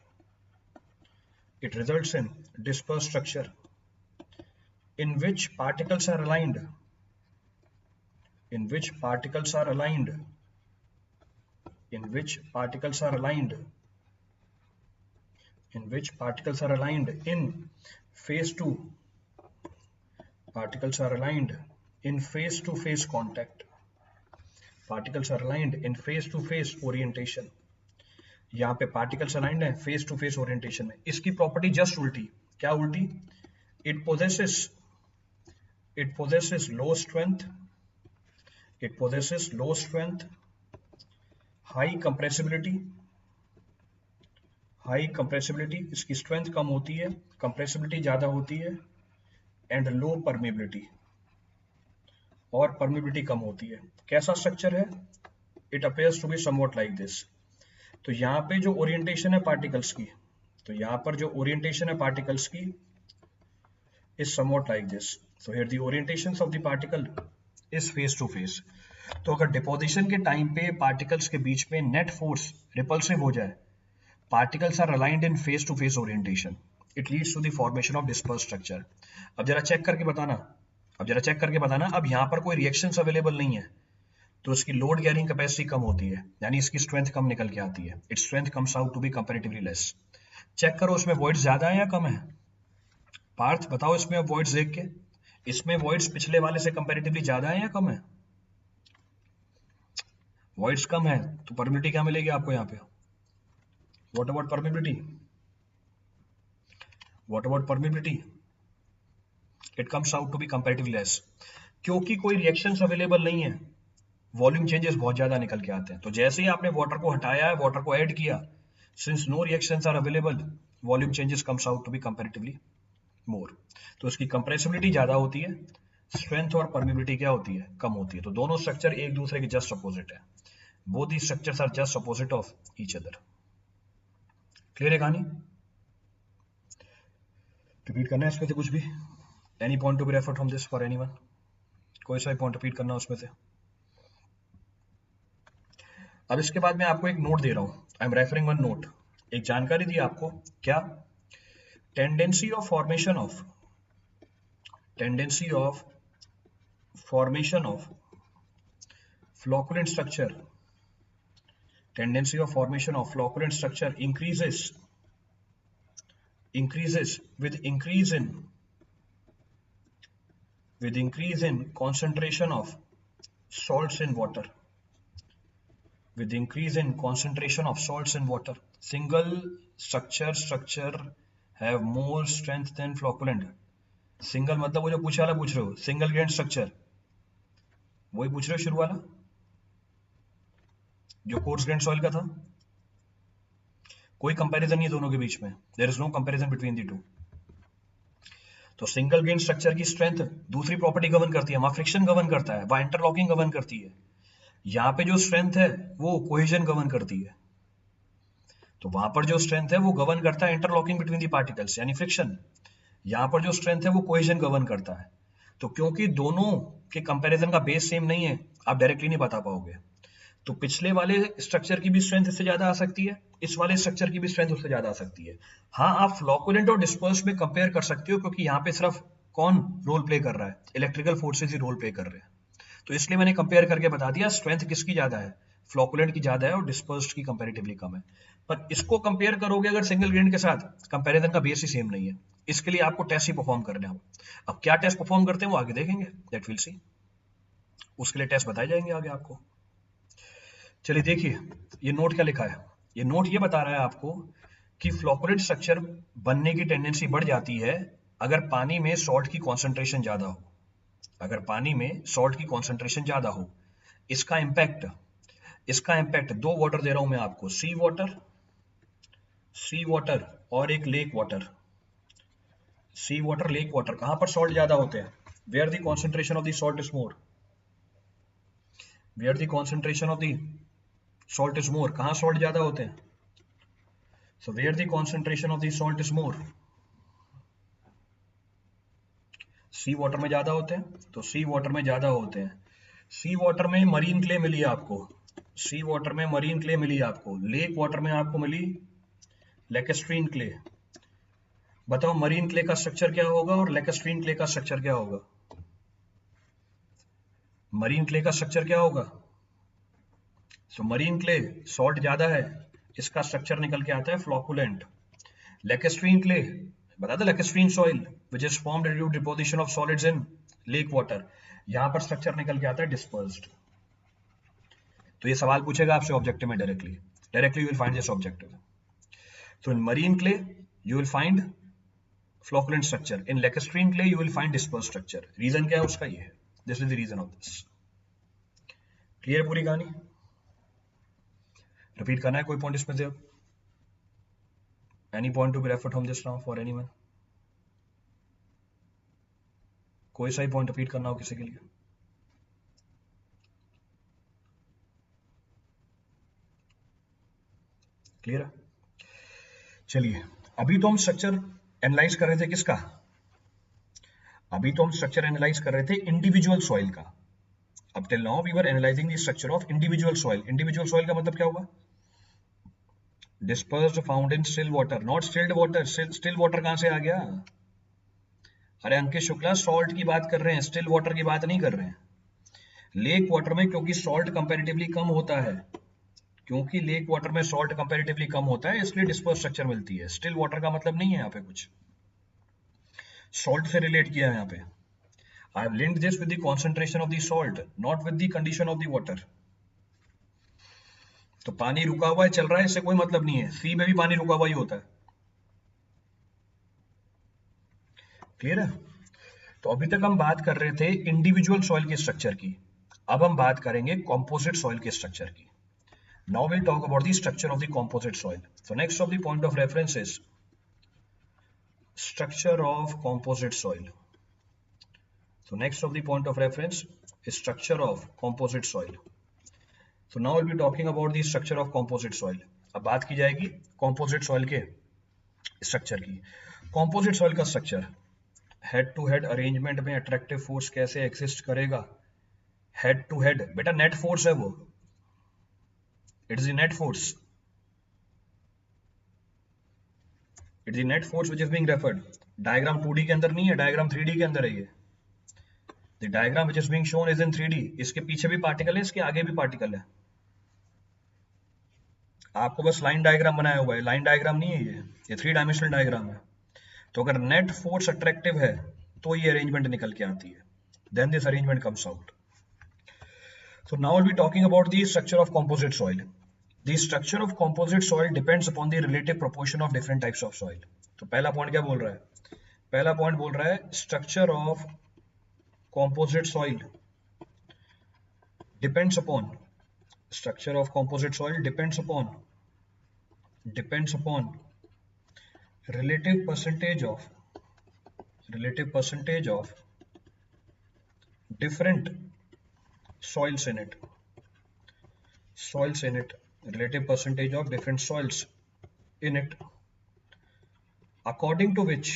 it results in dispersed structure in which particles are aligned, in which particles are aligned, in which particles are aligned, in which particles are aligned in phase 2, particles are aligned in phase to phase contact, particles are aligned in phase to phase orientation. यहाँ पे particles aligned है face to face orientation में. इसकी property just उल्टी. क्या उल्टी? It possesses low strength, it possesses low strength, high compressibility, इसकी strength कम होती है, कंप्रेसिबिलिटी ज्यादा होती है, एंड लो परमेबिलिटी, और परमेबिलिटी कम होती है. कैसा स्ट्रक्चर है? It appears to be somewhat like this. तो यहाँ पे जो ओरिएंटेशन है पार्टिकल्स की, तो यहाँ पर जो ओरिएंटेशन है पार्टिकल्स की is somewhat like this. So here the orientations of the particle is face to face. तो अगर डिपोजिशन के टाइम पे पार्टिकल्स के बीच में नेट फोर्स रिपल्सिव हो जाए, particles are aligned in face to face orientation, it leads to the formation of dispersed structure. अब जरा चेक करके बताना, अब यहाँ पर कोई रिएक्शंस अवेलेबल नहीं है, तो इसकी लोड कैरिंग कैपेसिटी कम होती है, यानी इसकी स्ट्रेंथ कम निकल के आती है. Its strength comes out to be comparatively less. Check करो इसमें वॉइड्स ज्यादा है या कम है? पार्थ बताओ इसमें अब वॉइड्स देख के, इसमें वॉइड्स पिछले वाले से कंपैरेटिवली ज्यादा है या कम है? वॉइड्स कम है तो परमिबिलिटी क्या मिलेगी आपको यहाँ पे? What about permeability? It comes out to be comparatively less. क्योंकि कोई रिएक्शंस अवेलेबल नहीं है, वॉल्यूम चेंजेस बहुत ज्यादा निकल के आते हैं. तो जैसे ही आपने वाटर को हटाया है, वाटर को ऐड किया, since no reactions are available, volume changes comes out to be comparatively more. तो इसकी कंप्रेसिबिलिटी ज्यादा होती है, स्ट्रेंथ और परमिबिलिटी क्या होती है? कम होती है. तो दोनों स्ट्रक्चर एक दूसरे के जस्ट अपोजिट है. Both the structures are just opposite of each other. Clear है कहानी? रिपीट करना है इसमें से कुछ भी? Any point to be referred from this for anyone? कोई सा पॉइंट रिपीट करना उसमें से? अब इसके बाद मैं आपको एक नोट दे रहा हूं. I am referring one note. एक जानकारी दी आपको. क्या? Tendency of formation of flocculent structure, tendency of formation of flocculent structure increases with increase in concentration of salts in water, with increase in concentration of salts in water. Single structure have more strength than flocculent. Single मतलब वो जो पूछ रहे हो, single grain structure, वही पूछ रहे हो शुरू वाला जो कोर्स ग्रेन सॉइल का था. कोई कंपैरिजन नहीं है दोनों के बीच में. There is no comparison between the two. तो सिंगल ग्रेन स्ट्रक्चर की स्ट्रेंथ दूसरी प्रॉपर्टी गवर्न करती है, वहां फ्रिक्शन गवर्न करता है, वहां इंटरलॉकिंग गवर्न करती है. यहाँ पे जो स्ट्रेंथ है वो कोहेजन गवर्न करती है. तो वहां पर जो स्ट्रेंथ है वो गवर्न करता है इंटरलॉकिंग बिटवीन द पार्टिकल्स, यानी फ्रिक्शन. यहाँ पर जो स्ट्रेंथ है वो कोहेजन गवर्न करता है. तो क्योंकि दोनों के कंपैरिजन का बेस सेम नहीं है, आप डायरेक्टली नहीं बता पाओगे. तो पिछले वाले स्ट्रक्चर की भी स्ट्रेंथ इससे ज्यादा आ सकती है, इस वाले स्ट्रक्चर की भी स्ट्रेंथ उससे ज्यादा आ सकती है. हाँ, आप फ्लोकुलेंट और डिस्पर्स में कंपेयर कर सकते हो, क्योंकि यहाँ पे सिर्फ कौन रोल प्ले कर रहा है? इलेक्ट्रिकल फोर्सेज ही रोल प्ले कर रहे हैं. तो इसलिए मैंने कंपेयर करके बता दिया स्ट्रेंथ किसकी ज्यादा है, फ्लोकुलेंट की ज्यादा है और डिस्पर्स्ड की कंपैरेटिवली कम है. पर इसको कंपेयर करोगे अगर सिंगल ग्रेन के साथ, कंपैरिजन का बेस ही सेम नहीं है. इसके लिए आपको टेस्ट ही परफॉर्म करने हो. अब क्या टेस्ट परफॉर्म करते हैं वो आगे देखेंगे, दैट विल सी. उसके लिए टेस्ट बताए जाएंगे आगे आपको. चलिए देखिए ये नोट क्या लिखा है. ये नोट ये बता रहा है आपको कि फ्लोकुलेंट स्ट्रक्चर बनने की टेंडेंसी बढ़ जाती है अगर पानी में सॉल्ट की कॉन्सेंट्रेशन ज्यादा हो. अगर पानी में सॉल्ट की कॉन्सेंट्रेशन ज्यादा हो, इसका इम्पैक्ट दो वाटर दे रहा हूं मैं आपको, सी वाटर और एक lake water. Sea water, lake water, कहां पर सॉल्ट ज्यादा होते हैं? Where the concentration of the salt is more, where the concentration of the salt is more, कहां सॉल्ट ज्यादा होते हैं? So where the concentration of the salt is more, sea water में ज्यादा होते हैं, तो सी वाटर में ज्यादा होते हैं। सी वाटर में मरीन क्ले मिली आपको, सी वाटर में मरीन क्ले मिली आपको, लेक वाटर में आपको मिली लेकेस्ट्रीन क्ले। बताओ मरीन क्ले का स्ट्रक्चर क्या होगा और लेकेस्ट्रीन क्ले का स्ट्रक्चर क्या होगा? मरीन क्ले का स्ट्रक्चर क्या होगा? सो मरीन क्ले सॉल्ट ज्यादा है, इसका स्ट्रक्चर निकल के आता है फ्लोकुलेंट। लेकेस्ट्रीन क्ले, बता दो, lacustrine soil which is formed due to deposition of solids in lake water, यहां पर स्ट्रक्चर निकल के आता है डिस्पर्स्ड। तो ये सवाल पूछेगा आपसे ऑब्जेक्टिव में directly you will find this objective. So in marine clay you will find flocculent structure, in lacustrine clay you will find dispersed structure। Reason क्या है उसका? ये है, this is the reason of this. Clear पूरी कहानी? Repeat करना है कोई पॉइंट इसमें से? अब any point to be referred from this now for anyone? कोई सा ही पॉइंट रिपीट करना हो किसी के लिए? क्लियर है? चलिए, अभी तो हम स्ट्रक्चर एनालाइज कर रहे थे किसका? अभी तो हम स्ट्रक्चर एनालाइज कर रहे थे इंडिविजुअल सॉइल का। अब till now we were analysing the structure of individual soil. Individual soil का मतलब क्या होगा? Dispersed found in still water, not stilled water. Still water कहां से आ गया? अरे अंकित शुक्ला, सॉल्ट की बात कर रहे हैं, स्टिल वाटर की बात नहीं कर रहे हैं। लेक वाटर में क्योंकि सॉल्ट कंपैरेटिवली कम होता है, क्योंकि लेक वाटर में सॉल्ट कंपैरेटिवली कम होता है, इसलिए डिस्पर्स स्ट्रक्चर मिलती है। स्टिल वाटर का मतलब नहीं है यहाँ पे कुछ, सॉल्ट से रिलेट किया है यहाँ पे। I have linked this with the concentration of the salt, not with the condition of the water. तो पानी रुका हुआ है, चल रहा है, इससे कोई मतलब नहीं है। सी में भी पानी रुका हुआ ही होता है। क्लियर है? तो अभी तक हम बात कर रहे थे इंडिविजुअल सॉइल के स्ट्रक्चर की, अब हम बात करेंगे कॉम्पोजिट सॉइल के स्ट्रक्चर की। Now we'll talk about the structure of the composite soil. So next of the point of reference is structure of composite soil. So next of the point of reference is structure of composite soil. So now we'll be talking about the structure of composite soil. अब बात की जाएगी composite soil के structure की। composite soil का structure, head to head arrangement में attractive force कैसे exist करेगा? head to head, बेटा net force है वो, it is the net force, it is the net force which is being referred। Diagram 2D के अंदर नहीं है, डायग्राम 3D के अंदर है ये। the diagram which is being shown is in 3D। इसके पीछे भी पार्टिकल है, इसके आगे भी पार्टिकल है। आपको बस लाइन डायग्राम बनाया हुआ है, लाइन डायग्राम नहीं है ये 3 डायमेंशनल डायग्राम है। तो अगर नेट फोर्स अट्रैक्टिव है तो ये अरेंजमेंट निकल के आती है, then this arrangement comes out. So now we'll be talking about the structure of composite soil. The structure of composite soil depends upon the relative proportion of different types of soil। तो पहला point क्या बोल रहा है? पहला point बोल रहा है structure of composite soil depends upon, structure of composite soil depends upon relative percentage of different soils in it, relative percentage of different soils in it, according to which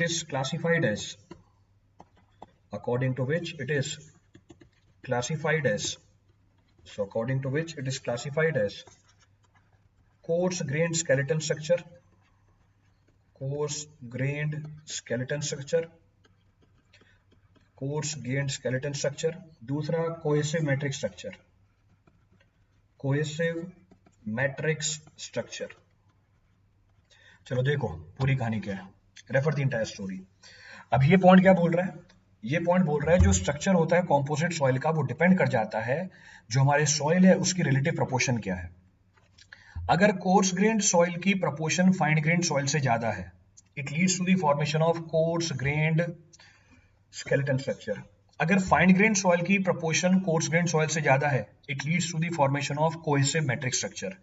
it is classified as, coarse grained skeleton structure, दूसरा cohesive matrix structure। चलो देखो पूरी कहानी क्या है, refer the entire story. अब ये point क्या बोल रहा है? ये पॉइंट बोल रहा है जो स्ट्रक्चर होता है कॉम्पोजिट सॉइल का, वो डिपेंड कर जाता है जो हमारे सॉइल है उसकी रिलेटिव प्रोपोर्शन क्या है। अगर कोर्स ग्रेन्ड सॉइल की प्रोपोर्शन फाइन ग्रेन्ड सॉइल से ज्यादा है, it leads to the formation of coarse grained skeleton structure. अगर फाइन ग्रेन सॉइल की प्रोपोर्शन कोर्स ग्रेन सॉइल से ज्यादा है, it leads to the formation of cohesive matrix structure.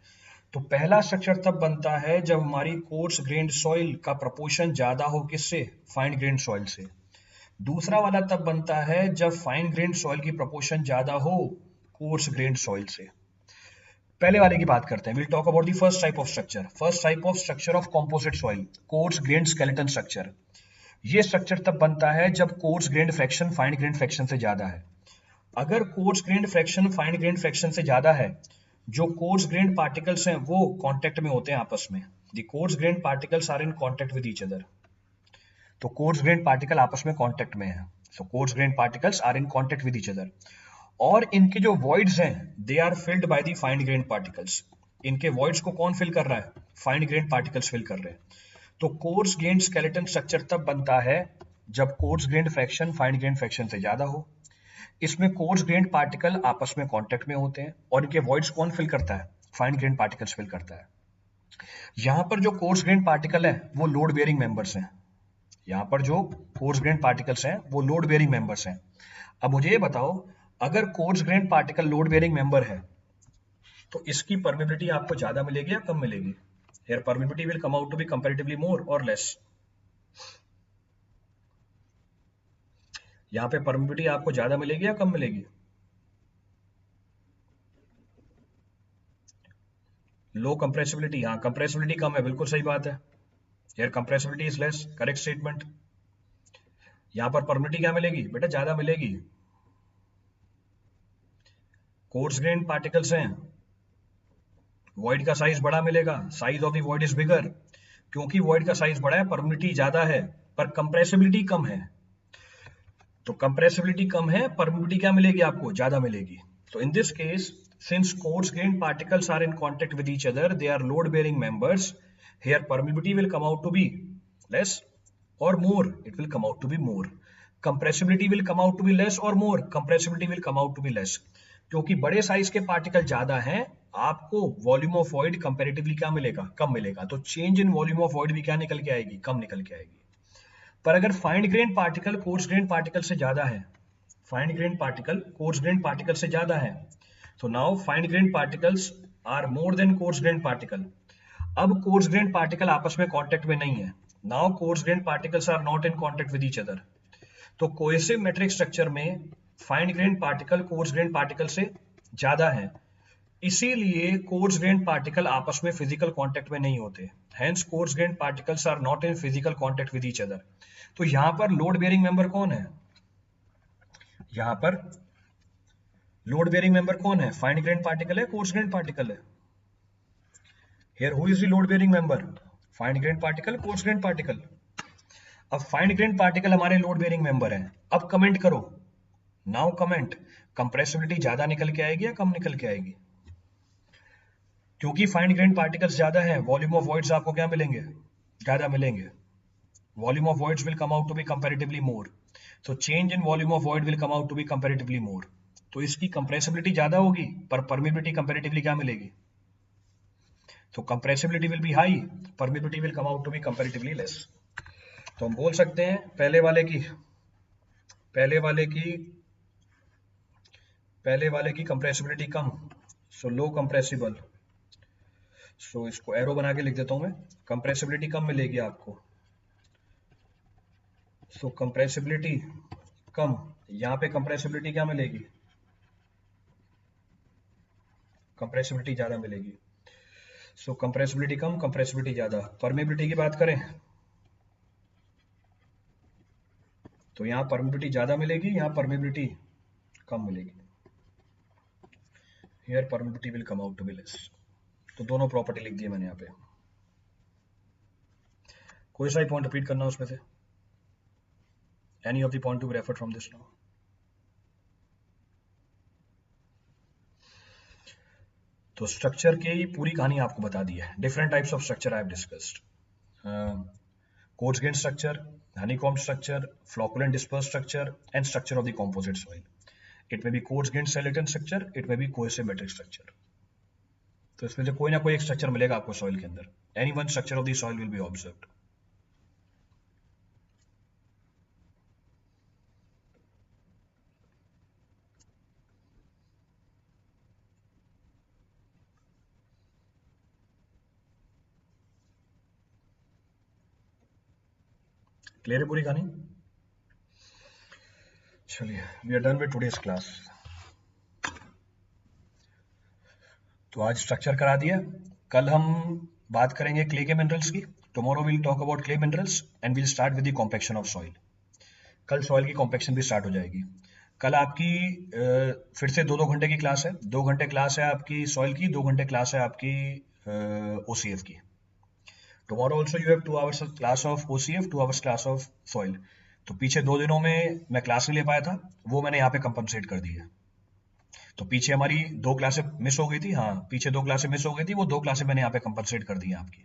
तो पहला स्ट्रक्चर तब बनता है जब हमारी कोर्स ग्रेन्ड सॉइल का प्रोपोर्शन ज्यादा हो किससे, फाइन ग्रेन सॉइल से। दूसरा वाला तब बनता है जब फाइन ग्रेन सॉइल की प्रोपोर्शन ज्यादा हो कोर्स ग्रेन सॉइल से। पहले वाले की बात करते हैं। Will talk about the first type of structure. First type of structure of composite soil, coarse grain skeleton structure. ये स्ट्रक्चर तब बनता है जब coarse grain fraction fine grain fraction से ज्यादा है। अगर coarse grain fraction fine grain fraction से ज्यादा है, जो कोर्स ग्रेन पार्टिकल्स हैं वो कांटेक्ट में होते हैं आपस में। The coarse grain particles are in contact with each other. तो कोर्स ग्रेन पार्टिकल आपस में कांटेक्ट में है। So coarse grain particles are in contact with each other, और इनके जो वॉइड्स हैं they are filled by the fine grain particles. इनके वॉइड्स को कौन फिल कर रहा है, फाइन ग्रेन पार्टिकल्स फिल कर रहे हैं। तो कोर्स ग्रेन स्केलेटन स्ट्रक्चर तब बनता है जब coarse grain fraction fine grain fraction से ज्यादा हो। इसमें कोर्स ग्रेन पार्टिकल आपस में कांटेक्ट में होते हैं, और इनके वॉइड्स कौन फिल करता है, फाइन ग्रेन पार्टिकल्स फिल करता है। यहाँ पर जो कोर्स ग्रेन पार्टिकल है वो लोड बेयरिंग मेंबर्स हैं। यहाँ पर जो कोर्स ग्रेन पार्टिकल्स हैं वो लोड बेयरिंग मेंबर्स हैं। अब मुझे ये बताओ, अगर course grain particle load bearing member है तो इसकी परमिबिलिटी आपको ज्यादा मिलेगी या कम मिलेगी? Here permeability will come out to be comparatively more और लेस। यहाँ पे परमिबिलिटी आपको ज्यादा मिलेगी या कम मिलेगी? लो कंप्रेसिबिलिटी, हाँ कंप्रेसिबिलिटी कम है, बिल्कुल सही बात है। Here compressibility is less, correct statement. यहाँ पर परमिबिलिटी क्या मिलेगी बेटा, ज्यादा मिलेगी। कोर्स ग्रेन पार्टिकल्स हैं, वॉइड का साइज बड़ा मिलेगा, size of the void is bigger. क्योंकि वॉइड का साइज बड़ा है परमिबिलिटी ज्यादा है, पर कंप्रेसिबिलिटी कम है। तो कंप्रेसिबिलिटी कम है, परमिबिलिटी क्या मिलेगी आपको, ज्यादा मिलेगी। तो in this case, since coarse grain particles are in contact with each other, they are load bearing members, here permeability will come out to be less or more, it will come out to be more. Compressibility will come out to be less or more, compressibility will come out to be less. क्योंकि बड़े size के particle ज्यादा हैं, आपको volume of void comparatively क्या मिलेगा, कम मिलेगा। तो change in volume of void भी क्या निकल के आएगी, कम निकल के आएगी। पर अगर fine grain particle coarse grain particle से ज्यादा है, fine grain particle coarse grain particle से ज्यादा है, तो now fine grain particles are more than coarse grain particle. अब कोर्स ग्रेन पार्टिकल आपस में कांटेक्ट में नहीं है, now coarse grain particles are not in contact with each other. तो कोहेसिव मैट्रिक स्ट्रक्चर में fine grain particle coarse grain particle से ज्यादा है, इसीलिए कोर्स ग्रेन पार्टिकल आपस में फिजिकल कांटेक्ट में नहीं होते। Hence coarse grain particles are not in physical contact with each other. तो यहां पर लोड बेयरिंग मेंबर कौन है, यहां पर लोड बेयरिंग मेंबर कौन है, फाइन ग्रेन पार्टिकल है, कोर्स ग्रेन पार्टिकल है? Here, who is the load bearing member? Fine grained particle, coarse grained particle. अब फाइन ग्रेन पार्टिकल हमारे लोड बेयरिंग मेंबर हैं। अब कमेंट करो, नाउ कमेंट, कंप्रेसिबिलिटी ज्यादा निकल के आएगी या कम निकल के आएगी? क्योंकि फाइन ग्रेन पार्टिकल्स ज्यादा है, वॉल्यूम ऑफ वॉइड्स आपको क्या मिलेंगे, ज्यादा मिलेंगे। Volume of voids will come out to be comparatively more, so change in volume of void will come out to be comparatively more. तो इसकी कंप्रेसिबिलिटी ज्यादा होगी, पर परमिबिलिटी कंपैरेटिवली क्या मिलेगी? तो compressibility will be high, permeability will come out to be comparatively less. तो हम बोल सकते हैं पहले वाले की कंप्रेसिबिलिटी कम, सो लो कंप्रेसिबल। सो इसको एरो बना के लिख देता हूं मैं, कंप्रेसिबिलिटी कम मिलेगी आपको। सो कंप्रेसिबिलिटी कम, यहाँ पे कंप्रेसिबिलिटी क्या मिलेगी, कंप्रेसिबिलिटी ज्यादा मिलेगी। सो कंप्रेसिबिलिटी कम, कंप्रेसिबिलिटी ज्यादा। परमेबिलिटी की बात करें तो यहाँ परमिबिलिटी ज्यादा मिलेगी, यहाँ परमिबिलिटी कम मिलेगी। Here permeability will come out to be less. तो दोनों प्रॉपर्टी लिख दिए मैंने यहाँ पे। कोई सा ही पॉइंट रिपीट करना उसमें से, any of the point to be referred from this now. तो स्ट्रक्चर की पूरी कहानी आपको बता दी है। Different types of structure I have discussed, course grain structure, honeycomb structure, flocculent dispersed structure, and structure of the composite soil. It may be coarse grained skeleton structure, it may be cohesive matrix structure. तो इसमें से कोई ना कोई एक structure मिलेगा आपको soil के अंदर। Any one structure of the soil will be observed. Clear है पूरी कहानी? चलिए, we are done with today's class. तो आज स्ट्रक्चर करा दिया। कल हम बात करेंगे क्ले के मिनरल्स की। Tomorrow will talk about clay minerals and will start with the compaction of soil. कल सॉइल की कॉम्पेक्शन भी स्टार्ट हो जाएगी। कल आपकी फिर से 2-2 घंटे की क्लास है। 2 घंटे क्लास है आपकी सॉइल की, 2 घंटे क्लास है आपकी OCF की। Tomorrow also you have 2 hours class of OCF, 2 hours class of soil. तो पीछे 2 दिनों में मैं क्लास नहीं ले पाया था, वो मैंने यहाँ पे कंपनसेट कर दी है। तो पीछे हमारी 2 क्लासें मिस हो गई थी, हाँ पीछे 2 क्लासें मिस हो गई थी, वो 2 क्लासें मैंने यहाँ पे कंपनसेट कर दी है आपकी।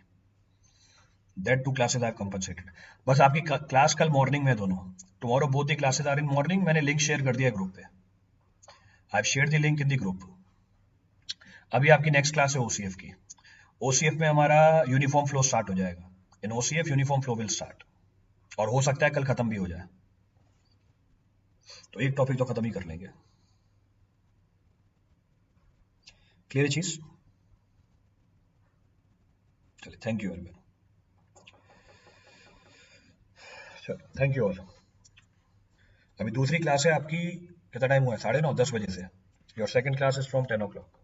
That 2 classes I compensated. बस आपकी क्लास कल मॉर्निंग में दोनों। Tomorrow both the classes are in morning. मैंने लिंक शेयर कर दिया ग्रुप पे। I have share the link in the group. अभी आपकी नेक्स्ट क्लास है OCF की। OCF में हमारा यूनिफॉर्म फ्लो स्टार्ट हो जाएगा। इन OCF uniform flow will start, और हो सकता है कल खत्म भी हो जाए। तो एक टॉपिक तो खत्म ही कर लेंगे। क्लियर चीज? चलिए, thank you very much. Thank you all. अभी दूसरी क्लास है आपकी। कितना टाइम हुआ है? 9:30 10 बजे से। Your second class is from 10 o'clock।